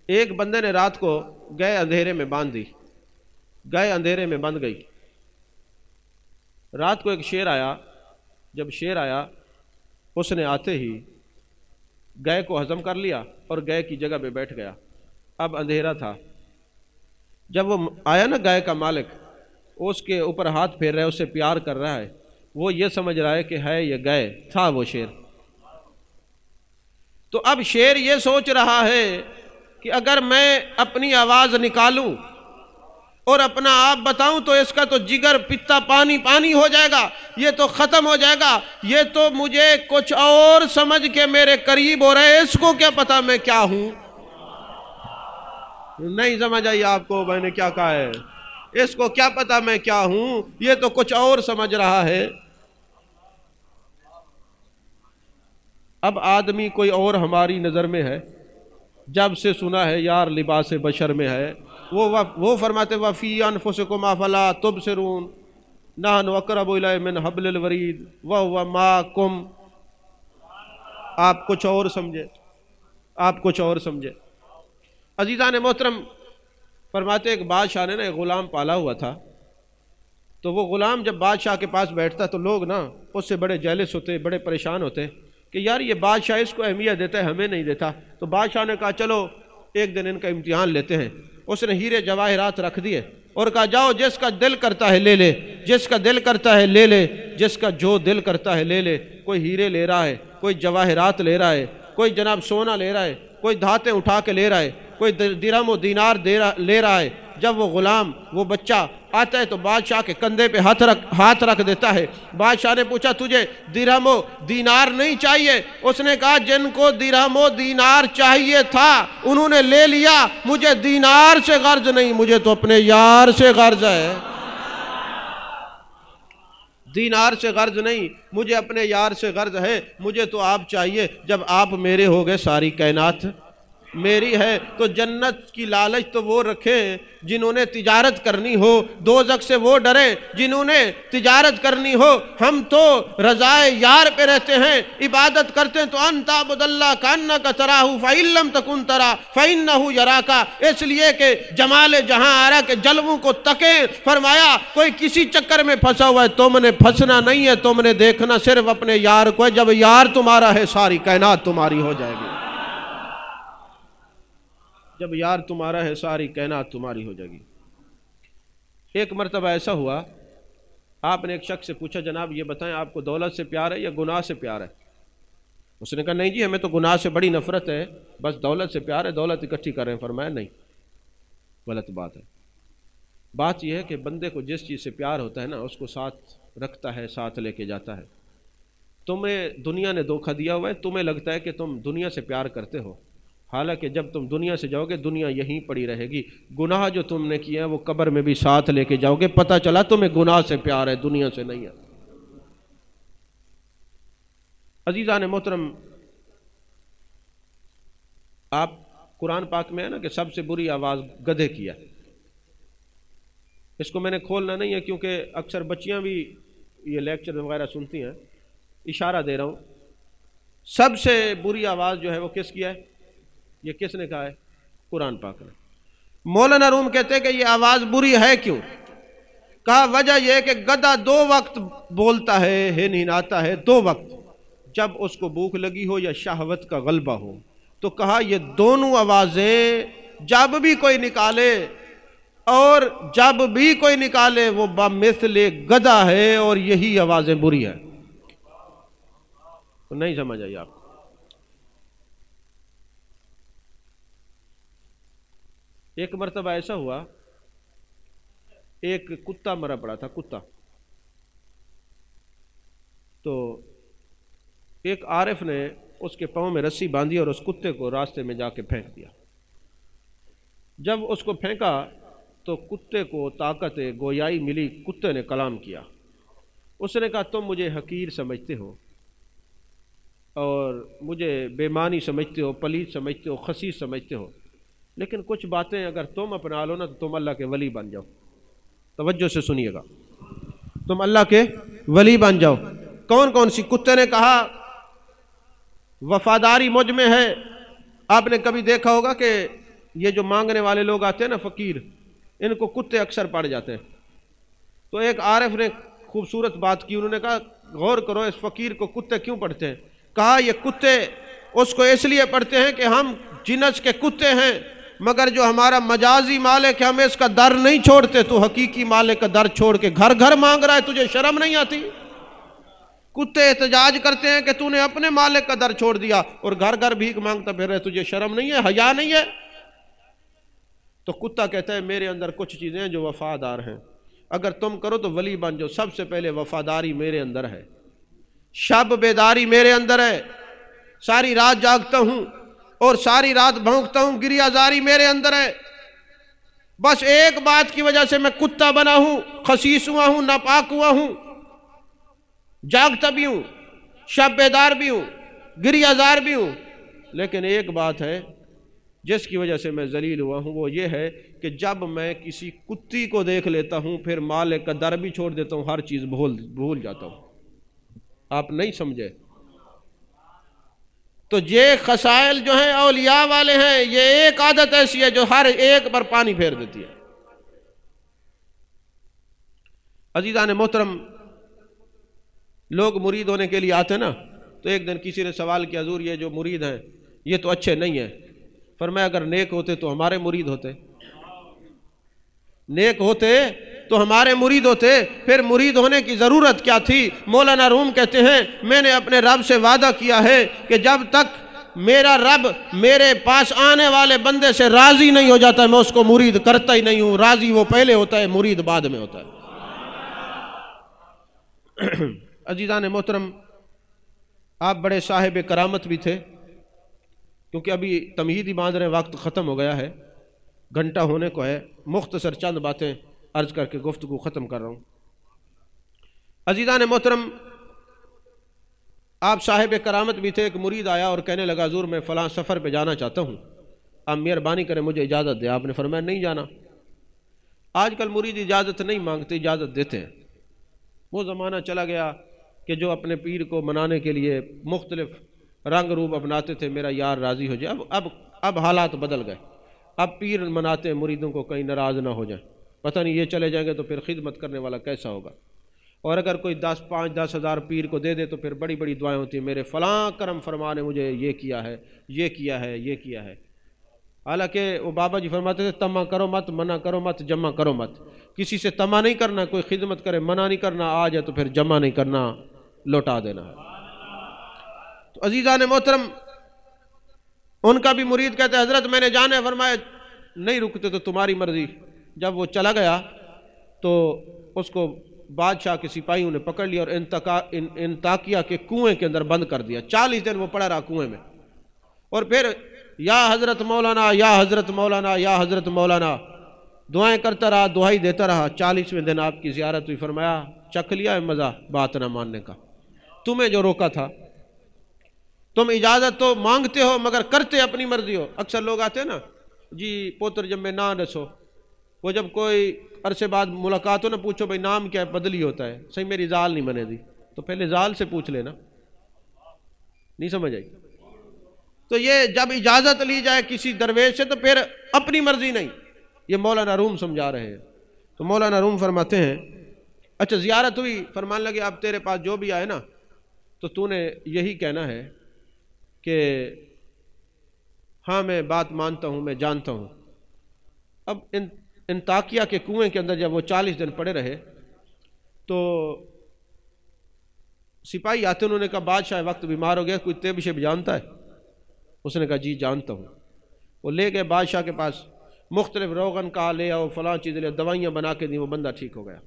ایک بندے نے رات کو گائے اندھیرے میں باندھ دی، گائے اندھیرے میں بند گئی۔ رات کو ایک شیر آیا، جب شیر آیا اس نے آتے ہی گائے کو ہضم کر لیا اور گائے کی جگہ پہ بیٹھ گیا۔ اب اندھیرا تھا. جب وہ آیا نا گائے کا مالک، اس کے اوپر ہاتھ پھیر رہا ہے، اس سے پیار کر رہا ہے، وہ یہ سمجھ رہا ہے کہ ہے یہ گائے، تھا وہ شیر. تو اب شیر یہ سوچ رہا ہے کہ اگر میں اپنی آواز نکالوں اور اپنا آپ بتاؤں تو اس کا تو جگر پتا پانی پانی ہو جائے گا، یہ تو ختم ہو جائے گا، یہ تو مجھے کچھ اور سمجھ کے میرے قریب ہو رہے، اس کو کیا پتا میں کیا ہوں. نہیں سمجھ آئی آپ کو میں نے کیا کہا ہے؟ اس کو کیا پتا میں کیا ہوں، یہ تو کچھ اور سمجھ رہا ہے. اب آدمی کوئی اور ہماری نظر میں ہے، جب سے سنا ہے یار لباس بشر میں ہے، وہ فرماتے وفی انفسکم افلا تبصرون نحن اقرب الیہ من حبل الورید وہو معکم. آپ کچھ اور سمجھے، آپ کچھ اور سمجھے. عزیزان محترم، فرماتے ایک بادشاہ نے نا ایک غلام پالا ہوا تھا. تو وہ غلام جب بادشاہ کے پاس بیٹھتا تو لوگ نا اس سے بڑے جیلس ہوتے، بڑے پریشان ہوتے کہ یار یہ بادشاہ اس کو اہمیت دیتا ہے، ہمیں نہیں دیتا. تو بادشاہ نے کہا چلو ایک دن ان کا امتحان لیتے ہیں. اس نے ہیرے جواہرات رکھ دیے اور کہا جاؤ جس کا دل کرتا ہے لے لے، جس کا دل کرتا ہے لے لے، جس کا جو دل کرتا ہے لے لے. کوئی ہیرے لے رہا ہے، کوئی جواہرات لے رہا ہے، کوئی جناب سونا لے رہا ہے، کوئی دھاتیں اٹھا کے لے رہا ہے، کوئی درہم و دینار لے رہا ہے. جب وہ غلام، وہ بچہ آتا ہے تو بادشاہ کے کندھے پہ ہاتھ رکھ دیتا ہے. بادشاہ نے پوچھا تجھے درہم و دینار نہیں چاہیے؟ اس نے کہا جن کو درہم و دینار چاہیے تھا انہوں نے لے لیا، مجھے دینار سے غرض نہیں، مجھے تو اپنے یار سے غرض ہے. دینار سے غرض نہیں، مجھے اپنے یار سے غرض ہے. مجھے تو آپ چاہیے، جب آپ میرے ہو گئے ساری کائنات میری ہے. تو جنت کی لالچ تو وہ رکھیں جنہوں نے تجارت کرنی ہو، دوزخ سے وہ ڈریں جنہوں نے تجارت کرنی ہو. ہم تو رضائے یار پہ رہتے ہیں، عبادت کرتے ہیں تو انت عبد اللہ کانک تراہ فإن لم تکن ترا فإنہ یراکا. اس لیے کہ جمال جہاں آ رہا کہ جلووں کو تکیں. فرمایا کوئی کسی چکر میں پھنسا ہوا ہے، تم نے پھنسنا نہیں ہے، تم نے دیکھنا صرف اپنے یار کو ہے. جب یار تمہارا ہے ساری کائنات تمہاری ہو جائے گی. جب یار تمہارا ہے ساری کائنات تمہاری ہو جائے گی. ایک مرتبہ ایسا ہوا، آپ نے ایک شخص سے پوچھا جناب یہ بتائیں آپ کو دولت سے پیار ہے یا گناہ سے پیار ہے؟ اس نے کہا نہیں جی ہمیں تو گناہ سے بڑی نفرت ہے، بس دولت سے پیار ہے، دولت اکٹھی کر رہے ہیں. فرمایا نہیں، غلط بات ہے. بات یہ ہے کہ بندے کو جس چیز سے پیار ہوتا ہے نا اس کو ساتھ رکھتا ہے، ساتھ لے کے جاتا ہے. تمہیں دنیا نے دھوکہ دیا ہوا ہے، تمہیں لگتا ہے کہ تم دنیا سے پیار کرتے ہو، حالانکہ جب تم دنیا سے جاؤ گے دنیا یہیں پڑی رہے گی. گناہ جو تم نے کیا ہے وہ قبر میں بھی ساتھ لے کے جاؤ گے. پتہ چلا تمہیں گناہ سے پیار ہے، دنیا سے نہیں ہے. عزیزان محترم، آپ قرآن پاک میں ہے نا کہ سب سے بری آواز گدھے کی ہے. اس کو میں نے کھولنا نہیں ہے کیونکہ اکثر بچیاں بھی یہ لیکچر وغیرہ سنتی ہیں. اشارہ دے رہا ہوں، سب سے بری آواز جو ہے وہ کس کی ہے؟ یہ کس نے کہا ہے؟ قرآن پاک نے. مولانا روم کہتے ہیں کہ یہ آواز بری ہے کیوں؟ کہا وجہ یہ ہے کہ گدھا 2 وقت بولتا ہے، ہنہناتا ہے 2 وقت، جب اس کو بھوک لگی ہو یا شہوت کا غلبہ ہو. تو کہا یہ دونوں آوازیں جب بھی کوئی نکالے اور جب بھی کوئی نکالے وہ بمثل گدھا ہے، اور یہی آوازیں بری ہیں. تو نہیں سمجھ آئی آپ؟ ایک مرتبہ ایسا ہوا، ایک کتا مرا پڑا تھا، کتا. تو ایک عارف نے اس کے پاؤں میں رسی باندھی اور اس کتے کو راستے میں جا کے پھینک دیا. جب اس کو پھینکا تو کتے کو طاقت گویائی ملی، کتے نے کلام کیا. اس نے کہا تم مجھے حقیر سمجھتے ہو اور مجھے بے معنی سمجھتے ہو، پلیت سمجھتے ہو، خسیس سمجھتے ہو، لیکن کچھ باتیں اگر تم اپنا لو نا تو تم اللہ کے ولی بن جاؤ. توجہ سے سنیے گا، تم اللہ کے ولی بن جاؤ. کون کون سی؟ کتے نے کہا وفاداری مجھ میں ہے. آپ نے کبھی دیکھا ہوگا کہ یہ جو مانگنے والے لوگ آتے ہیں نا فقیر، ان کو کتے اکثر پڑ جاتے ہیں. تو ایک عارف نے خوبصورت بات کی، انہوں نے کہا غور کرو اس فقیر کو کتے کیوں پڑھتے ہیں؟ کہا یہ کتے اس کو اس لیے پڑھتے ہیں کہ ہم جنس کے کتے ہیں مگر جو ہمارا مجازی مالک ہے ہم اس کا در نہیں چھوڑتے، تو حقیقی مالک کا در چھوڑ کے گھر گھر مانگ رہا ہے، تجھے شرم نہیں آتی؟ کتے احتجاج کرتے ہیں کہ تو نے اپنے مالک کا در چھوڑ دیا اور گھر گھر بھیک مانگتا پھر رہے، تجھے شرم نہیں ہے، حیا نہیں ہے؟ تو کتا کہتا ہے میرے اندر کچھ چیزیں ہیں جو وفادار ہیں، اگر تم کرو تو ولی بن جاؤ۔ سب سے پہلے وفاداری میرے اندر ہے، شب بیداری میرے اندر ہے، ساری رات جاگتا ہوں اور ساری رات بھونکتا ہوں، گریہ زاری میرے اندر ہے۔ بس ایک بات کی وجہ سے میں کتا بنا ہوں، خسیس ہوا ہوں، ناپاک ہوا ہوں، جاگتا بھی ہوں، شب بیدار بھی ہوں، گریہ زار بھی ہوں، لیکن ایک بات ہے جس کی وجہ سے میں ذلیل ہوا ہوں، وہ یہ ہے کہ جب میں کسی کتی کو دیکھ لیتا ہوں پھر مالک کا در بھی چھوڑ دیتا ہوں، ہر چیز بھول جاتا ہوں۔ آپ نہیں سمجھے؟ تو یہ خصائل جو ہیں اولیاء والے ہیں، یہ ایک عادت ایسی ہے جو ہر ایک پر پانی پھیر دیتی ہے۔ عزیزان محترم، لوگ مرید ہونے کے لیے آتے ہیں نا، تو ایک دن کسی نے سوال کیا حضور یہ جو مرید ہیں یہ تو اچھے نہیں ہیں۔ فرمایا اگر نیک ہوتے تو ہمارے مرید ہوتے، نیک ہوتے تو ہمارے مرید ہوتے، پھر مرید ہونے کی ضرورت کیا تھی؟ مولانا روم کہتے ہیں میں نے اپنے رب سے وعدہ کیا ہے کہ جب تک میرا رب میرے پاس آنے والے بندے سے راضی نہیں ہو جاتا میں اس کو مرید کرتا ہی نہیں ہوں۔ راضی وہ پہلے ہوتا ہے، مرید بعد میں ہوتا ہے۔ عزیزان محترم، آپ بڑے صاحب کرامت بھی تھے، کیونکہ ابھی تمہید ہی باندھ رہے ہیں، وقت ختم ہو گیا ہے، گھنٹہ ہونے کو ہے، مختصر چند باتیں عرض کر کے گفتگو ختم کر رہا ہوں۔ عزیزان محترم، آپ صاحب کرامت بھی تھے، ایک مرید آیا اور کہنے لگا حضور میں فلاں سفر پہ جانا چاہتا ہوں، آپ مہربانی کریں مجھے اجازت دیں۔ آپ نے فرمایا نہیں جانا۔ آج کل مرید اجازت نہیں مانگتے، اجازت دیتے ہیں۔ وہ زمانہ چلا گیا کہ جو اپنے پیر کو منانے کے لیے مختلف رنگ روپ اپناتے تھے، میرا یار راضی ہو جائے۔ اب حالات بدل گئے، اب پیر مناتے ہیں مریدوں کو کہیں ناراض نہ ہو جائیں، پتہ نہیں یہ چلے جائیں گے تو پھر خدمت کرنے والا کیسا ہوگا۔ اور اگر کوئی 5-10 ہزار پیر کو دے دے تو پھر بڑی بڑی دعائیں ہوتی ہیں، میرے فلاں کرم فرما نے مجھے یہ کیا ہے، یہ کیا ہے، یہ کیا ہے۔ حالانکہ وہ بابا جی فرماتے تھے تما کرو مت، منع کرو مت، جمع کرو مت۔ کسی سے تما نہیں کرنا، کوئی خدمت کرے منع نہیں کرنا، آ جائے تو پھر جمع نہیں کرنا، لوٹا دینا ہے۔ تو عزیزان محترم، ان کا بھی مرید کہتے ہیں حضرت میں نے جانا ہے، فرمایا نہیں رکتے تو تمہاری مرضی۔ جب وہ چلا گیا تو اس کو بادشاہ کے سپاہیوں نے پکڑ لیا اور انطاکیہ کے کنویں کے اندر بند کر دیا۔ 40 دن وہ پڑا رہا کنویں میں، اور پھر یا حضرت مولانا، یا حضرت مولانا، یا حضرت مولانا دعائیں کرتا رہا، دعائی دیتا رہا۔ 40ویں دن آپ کی زیارت ہوئی، فرمایا چکھ لیا ہے مزہ بات نہ ماننے کا، تمہیں جو روکا تھا۔ تم اجازت تو مانگتے ہو مگر کرتے اپنی مرضی ہو۔ اکثر لوگ آتے ہیں نا جی پوتر جب میں نہ رسو، وہ جب کوئی عرصے بعد ملاقات ہو نا پوچھو بھائی نام کیا ہے، بدلی ہوتا ہے، صحیح میری زال نہیں بنے دی، تو پہلے زال سے پوچھ لینا، نہیں سمجھ آئی؟ تو یہ جب اجازت لی جائے کسی درویش سے تو پھر اپنی مرضی نہیں، یہ مولانا روم سمجھا رہے ہیں۔ تو مولانا روم فرماتے ہیں اچھا زیارت ہوئی، فرمان لگے اب تیرے پاس جو بھی آئے نا تو تو نے یہی کہنا ہے کہ ہاں میں بات مانتا ہوں، میں جانتا ہوں۔ اب انطاکیہ کے کنویں کے اندر جب وہ 40 دن پڑے رہے تو سپاہی آتے، انہوں نے کہا بادشاہ وقت بیمار ہو گیا، کوئی طب شب جانتا ہے؟ اس نے کہا جی جانتا ہوں۔ وہ لے گئے بادشاہ کے پاس، مختلف روغن کہا لے آؤ، فلاں چیز لے، دوائیاں بنا کے دیں، وہ بندہ ٹھیک ہو گیا۔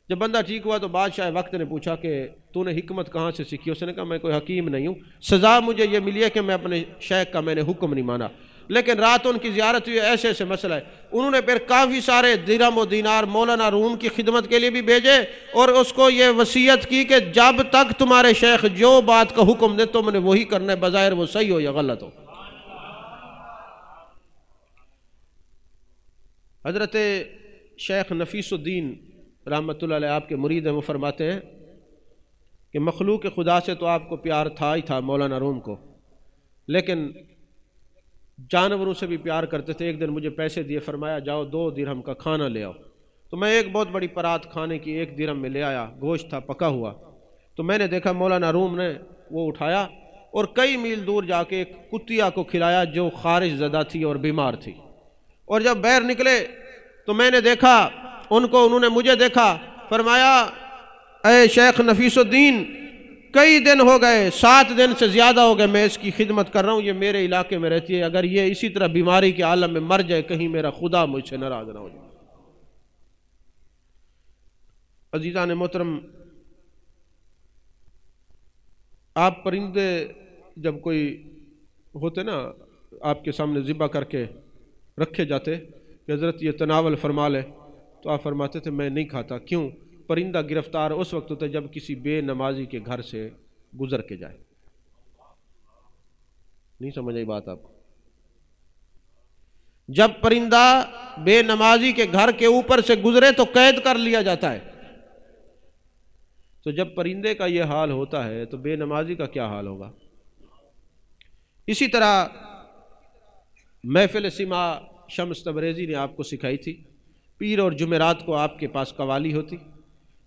جب بندہ ٹھیک ہوا تو بادشاہ وقت نے پوچھا کہ تو نے حکمت کہاں سے سیکھی؟ اس نے کہا میں کوئی حکیم نہیں ہوں، سزا مجھے یہ ملی ہے کہ میں اپنے شیخ کا میں نے حکم نہیں مانا۔ لیکن رات ان کی زیارت ہوئی، ایسے ایسے مسئلہ ہے۔ انہوں نے پھر کافی سارے درہم و دینار مولانا روم کی خدمت کے لیے بھی بھیجے اور اس کو یہ وصیت کی کہ جب تک تمہارے شیخ جو بات کا حکم دے تم نے وہی کرنا ہے، بظاہر وہ صحیح ہو یا غلط ہو۔ حضرت شیخ نفیس الدین رحمۃ اللہ علیہ آپ کے مرید ہیں، وہ فرماتے ہیں کہ مخلوق خدا سے تو آپ کو پیار تھا ہی تھا مولانا روم کو، لیکن جانوروں سے بھی پیار کرتے تھے۔ ایک دن مجھے پیسے دیے، فرمایا جاؤ 2 درہم کا کھانا لے آؤ۔ تو میں ایک بہت بڑی پرات کھانے کی 1 درہم میں لے آیا، گوشت تھا پکا ہوا۔ تو میں نے دیکھا مولانا روم نے وہ اٹھایا اور کئی میل دور جا کے ایک کتیا کو کھلایا جو خارش زدہ تھی اور بیمار تھی۔ اور جب باہر نکلے تو میں نے دیکھا ان کو، انہوں نے مجھے دیکھا، فرمایا اے شیخ نفیس الدین، کئی دن ہو گئے، 7 دن سے زیادہ ہو گئے میں اس کی خدمت کر رہا ہوں، یہ میرے علاقے میں رہتی ہے، اگر یہ اسی طرح بیماری کے عالم میں مر جائے کہیں میرا خدا مجھ سے ناراض نہ ہو جائے۔ عزیزان محترم، آپ پرندے جب کوئی ہوتے نا آپ کے سامنے ذبح کر کے رکھے جاتے کہ حضرت یہ تناول فرما لے، تو آپ فرماتے تھے میں نہیں کھاتا۔ کیوں؟ پرندہ گرفتار اس وقت ہوتا ہے جب کسی بے نمازی کے گھر سے گزر کے جائے۔ نہیں سمجھ آئی بات آپ کو؟ جب پرندہ بے نمازی کے گھر کے اوپر سے گزرے تو قید کر لیا جاتا ہے۔ تو جب پرندے کا یہ حال ہوتا ہے تو بے نمازی کا کیا حال ہوگا؟ اسی طرح محفل سماع شمس تبریزی نے آپ کو سکھائی تھی، پیر اور جمعرات کو آپ کے پاس قوالی ہوتی،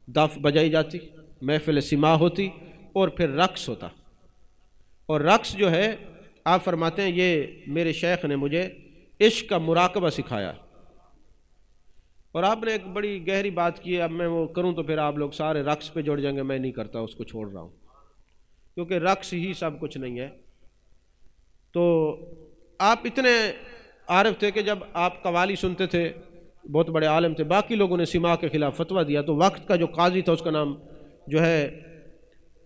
دف بجائی جاتی، محفل سماع ہوتی، اور پھر رقص ہوتا۔ اور رقص جو ہے آپ فرماتے ہیں یہ میرے شیخ نے مجھے عشق کا مراقبہ سکھایا۔ اور آپ نے ایک بڑی گہری بات کی ہے، اب میں وہ کروں تو پھر آپ لوگ سارے رقص پہ جڑ جائیں گے، میں نہیں کرتا، اس کو چھوڑ رہا ہوں، کیونکہ رقص ہی سب کچھ نہیں ہے۔ تو آپ اتنے عارف تھے کہ جب آپ قوالی سنتے تھے، بہت بڑے عالم تھے، باقی لوگوں نے سماع کے خلاف فتویٰ دیا، تو وقت کا جو قاضی تھا اس کا نام جو ہے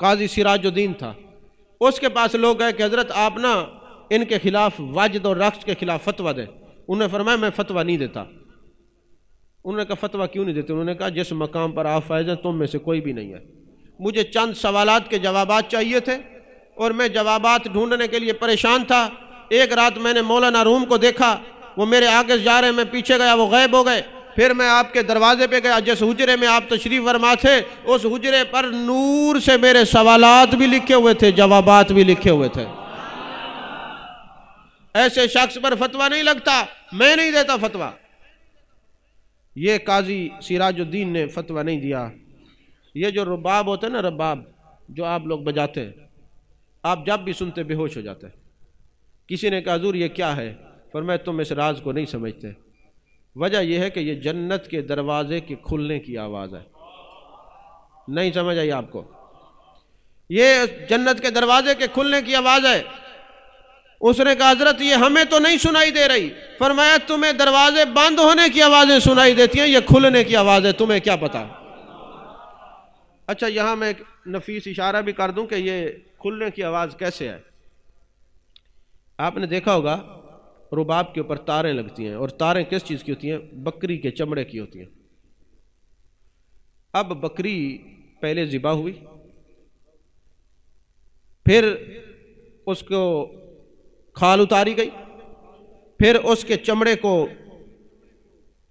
قاضی سراج الدین تھا، اس کے پاس لوگ گئے کہ حضرت آپ نا ان کے خلاف واجد اور رقص کے خلاف فتویٰ دیں۔ انہوں نے فرمایا میں فتویٰ نہیں دیتا۔ انہوں نے کہا فتویٰ کیوں نہیں دیتے؟ انہوں نے کہا جس مقام پر آپ فائز ہیں تم میں سے کوئی بھی نہیں ہے۔ مجھے چند سوالات کے جوابات چاہیے تھے اور میں جوابات ڈھونڈنے کے لیے پریشان تھا۔ ایک رات میں نے مولانا روم کو دیکھا، وہ میرے آگے جا رہے، میں پیچھے گیا، وہ غائب ہو گئے۔ پھر میں آپ کے دروازے پہ گیا، جس حجرے میں آپ تشریف فرما تھے اس حجرے پر نور سے میرے سوالات بھی لکھے ہوئے تھے، جوابات بھی لکھے ہوئے تھے۔ ایسے شخص پر فتویٰ نہیں لگتا، میں نہیں دیتا فتویٰ۔ یہ قاضی سراج الدین نے فتویٰ نہیں دیا۔ یہ جو رباب ہوتا ہے نا، رباب جو آپ لوگ بجاتے ہیں، آپ جب بھی سنتے بے ہوش ہو جاتے ہیں۔ کسی نے کہا حضور یہ کیا ہے؟ فرمایا تم اس راز کو نہیں سمجھتے، وجہ یہ ہے کہ یہ جنت کے دروازے کے کھلنے کی آواز ہے۔ نہیں سمجھ آئی آپ کو؟ یہ جنت کے دروازے کے کھلنے کی آواز ہے۔ اس نے کہا حضرت یہ ہمیں تو نہیں سنائی دے رہی۔ فرمایا تمہیں دروازے بند ہونے کی آوازیں سنائی دیتی ہیں، یہ کھلنے کی آواز ہے، تمہیں کیا پتا؟ اچھا یہاں میں ایک نفیس اشارہ بھی کر دوں کہ یہ کھلنے کی آواز کیسے ہے۔ آپ نے دیکھا ہوگا رباب کے اوپر تاریں لگتی ہیں، اور تاریں کس چیز کی ہوتی ہیں؟ بکری کے چمڑے کی ہوتی ہیں۔ اب بکری پہلے ذبح ہوئی، پھر اس کو کھال اتاری گئی، پھر اس کے چمڑے کو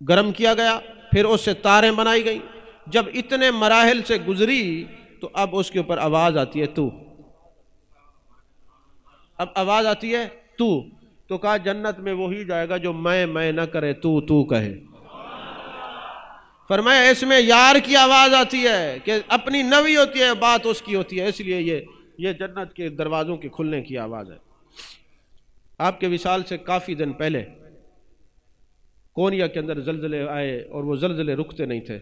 گرم کیا گیا، پھر اس سے تاریں بنائی گئیں۔ جب اتنے مراحل سے گزری تو اب اس کے اوپر آواز آتی ہے تو، اب آواز آتی ہے تو کہا جنت میں وہی جائے گا جو میں نہ کرے تو کہے۔ فرمایا اس میں یار کی آواز آتی ہے کہ اپنی نوی ہوتی ہے، بات اس کی ہوتی ہے، اس لیے یہ جنت کے دروازوں کے کھلنے کی آواز ہے۔ آپ کے وصال سے کافی دن پہلے کونیا کے اندر زلزلے آئے اور وہ زلزلے رکتے نہیں تھے۔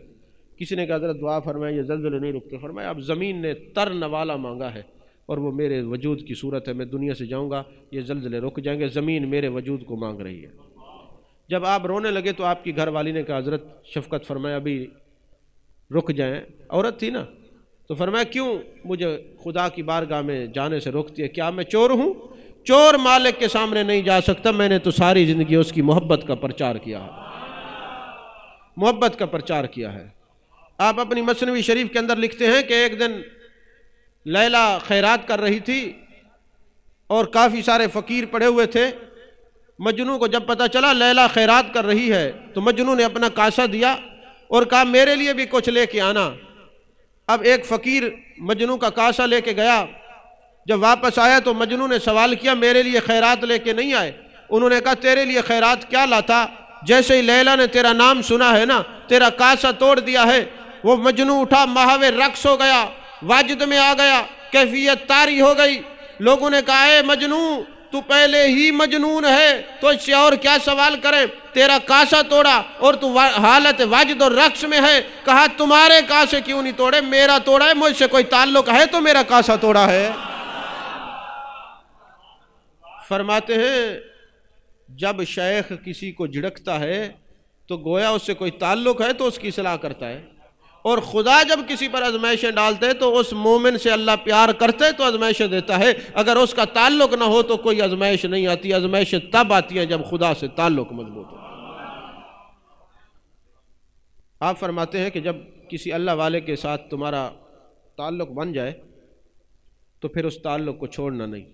کسی نے کہا حضرت دعا فرمایا یہ زلزلے نہیں رکتے۔ فرمایا اب زمین نے تر نوالا مانگا ہے اور وہ میرے وجود کی صورت ہے، میں دنیا سے جاؤں گا یہ زلزلے رک جائیں گے، زمین میرے وجود کو مانگ رہی ہے۔ جب آپ رونے لگے تو آپ کی گھر والی نے کہا حضرت شفقت فرمایا ابھی رک جائیں، عورت تھی نا، تو فرمایا کیوں مجھے خدا کی بارگاہ میں جانے سے روکتی ہے؟ کیا میں چور ہوں؟ چور مالک کے سامنے نہیں جا سکتا، میں نے تو ساری زندگی اس کی محبت کا پرچار کیا ہے، محبت کا پرچار کیا ہے۔ آپ اپنی مثنوی شریف کے اندر لکھتے ہیں کہ ایک دن لیلا خیرات کر رہی تھی اور کافی سارے فقیر پڑے ہوئے تھے۔ مجنوں کو جب پتہ چلا لیلا خیرات کر رہی ہے تو مجنوں نے اپنا کاسہ دیا اور کہا میرے لیے بھی کچھ لے کے آنا۔ اب ایک فقیر مجنوں کا کاسہ لے کے گیا، جب واپس آیا تو مجنوں نے سوال کیا میرے لیے خیرات لے کے نہیں آئے؟ انہوں نے کہا تیرے لیے خیرات کیا لاتا؟ جیسے ہی لیلا نے تیرا نام سنا ہے نا، تیرا کاسہ توڑ دیا ہے۔ وہ مجنوں اٹھا، محو رقص ہو گیا، واجد میں آ گیا، کیفیت طاری ہو گئی۔ لوگوں نے کہا اے مجنوں تو پہلے ہی مجنون ہے، تو اس سے اور کیا سوال کریں؟ تیرا کاسا توڑا اور تو حالت واجد اور رقص میں ہے۔ کہا تمہارے کاسے کیوں نہیں توڑے؟ میرا توڑا ہے، مجھ سے کوئی تعلق ہے تو میرا کاسا توڑا ہے۔ فرماتے ہیں جب شیخ کسی کو جھڑکتا ہے تو گویا اس سے کوئی تعلق ہے تو اس کی اصلاح کرتا ہے، اور خدا جب کسی پر آزمائشیں ڈالتے تو اس مومن سے اللہ پیار کرتے تو آزمائشیں دیتا ہے، اگر اس کا تعلق نہ ہو تو کوئی آزمائش نہیں آتی۔ آزمائشیں تب آتی ہیں جب خدا سے تعلق مضبوط ہو۔ آپ فرماتے ہیں کہ جب کسی اللہ والے کے ساتھ تمہارا تعلق بن جائے تو پھر اس تعلق کو چھوڑنا نہیں۔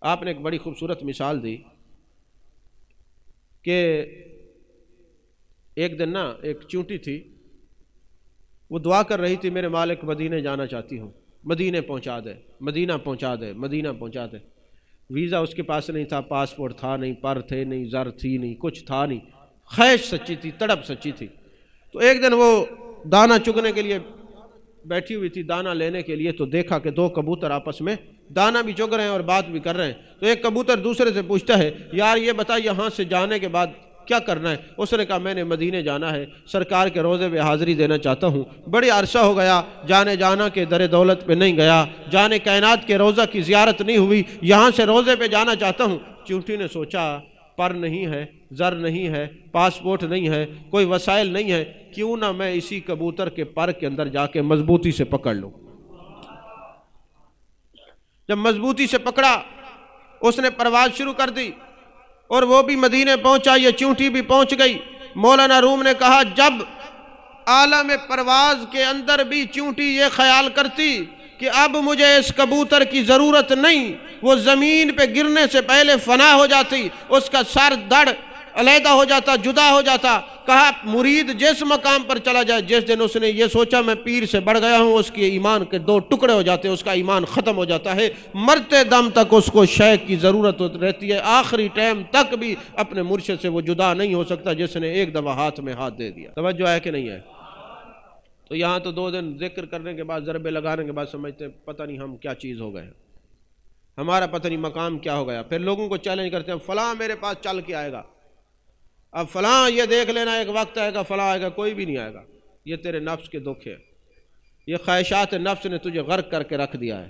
آپ نے ایک بڑی خوبصورت مثال دی کہ ایک دن ایک چونٹی تھی، وہ دعا کر رہی تھی میرے مالک مدینے جانا چاہتی ہوں، مدینے پہنچا دے، مدینہ پہنچا دے، مدینہ پہنچا دے۔ ویزا اس کے پاس نہیں تھا، پاسپورٹ تھا نہیں، پر تھے نہیں، زر تھی نہیں، کچھ تھا نہیں، خواہش سچی تھی، تڑپ سچی تھی۔ تو ایک دن وہ دانہ چگنے کے لیے بیٹھی ہوئی تھی، دانہ لینے کے لیے، تو دیکھا کہ دو کبوتر آپس میں دانہ بھی چگ رہے ہیں اور بات بھی کر رہے ہیں۔ تو ایک کبوتر دوسرے سے پوچھتا ہے یار یہ بتا یہاں سے جانے کے بعد کیا کرنا ہے؟ اس نے کہا میں نے مدینے جانا ہے، سرکار کے روضے پہ حاضری دینا چاہتا ہوں، بڑے عرصہ ہو گیا جانا کے در دولت پہ نہیں گیا، جانے کائنات کے روضہ کی زیارت نہیں ہوئی، یہاں سے روضے پہ جانا چاہتا ہوں۔ چونٹی نے سوچا پر نہیں ہے، زر نہیں ہے، پاسپورٹ نہیں ہے، کوئی وسائل نہیں ہے، کیوں نہ میں اسی کبوتر کے پر کے اندر جا کے مضبوطی سے پکڑ لوں۔ جب مضبوطی سے پکڑا اس نے پرواز شروع کر دی، اور وہ بھی مدینے پہنچا، یہ چونٹی بھی پہنچ گئی۔ مولانا روم نے کہا جب عالم پرواز کے اندر بھی چونٹی یہ خیال کرتی کہ اب مجھے اس کبوتر کی ضرورت نہیں، وہ زمین پہ گرنے سے پہلے فنا ہو جاتی، اس کا سر دڑ علیحدہ ہو جاتا، جدا ہو جاتا۔ کہا مرید جس مقام پر چلا جائے، جس دن اس نے یہ سوچا میں پیر سے بڑھ گیا ہوں، اس کے ایمان کے دو ٹکڑے ہو جاتے ہیں، اس کا ایمان ختم ہو جاتا ہے، مرتے دم تک اس کو شیخ کی ضرورت رہتی ہے، آخری ٹائم تک بھی اپنے مرشد سے وہ جدا نہیں ہو سکتا جس نے ایک دفعہ ہاتھ میں ہاتھ دے دیا۔ توجہ ہے کہ نہیں ہے؟ تو یہاں تو 2 دن ذکر کرنے کے بعد، ضربے لگانے کے بعد سمجھتے ہیں پتہ نہیں ہم کیا چیز ہو گئے، ہمارا پتہ نہیں مقام کیا ہو گیا۔ پھر لوگوں کو چیلنج کرتے ہیں فلاں میرے پاس چل کے آئے گا، اب فلاں یہ دیکھ لینا ایک وقت آئے گا، فلاں آئے گا، کوئی بھی نہیں آئے گا۔ یہ تیرے نفس کے دکھ ہے، یہ خواہشات نفس نے تجھے غرق کر کے رکھ دیا ہے،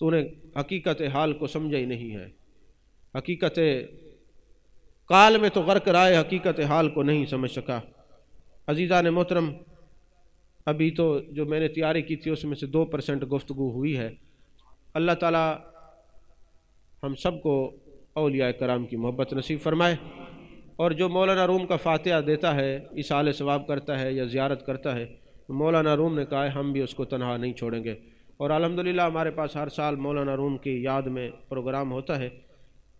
تو نے حقیقت حال کو سمجھا ہی نہیں ہے۔ حقیقت قال میں تو غرق رہا ہے، حقیقت حال کو نہیں سمجھ سکا۔ عزیزان محترم، ابھی تو جو میں نے تیاری کی تھی اس میں سے 2% گفتگو ہوئی ہے۔ اللہ تعالی ہم سب کو اولیاء کرام کی محبت نصیب فرمائے، اور جو مولانا روم کا فاتحہ دیتا ہے، ایصال ثواب کرتا ہے یا زیارت کرتا ہے، مولانا روم نے کہا ہے ہم بھی اس کو تنہا نہیں چھوڑیں گے۔ اور الحمدللہ ہمارے پاس ہر سال مولانا روم کی یاد میں پروگرام ہوتا ہے۔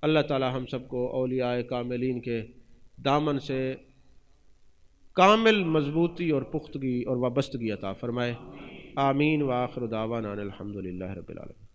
اللہ تعالی ہم سب کو اولیاء کاملین کے دامن سے کامل مضبوطی اور پختگی اور وابستگی عطا فرمائے۔ آمین وآخر دعوانا الحمدللہ رب العالمین۔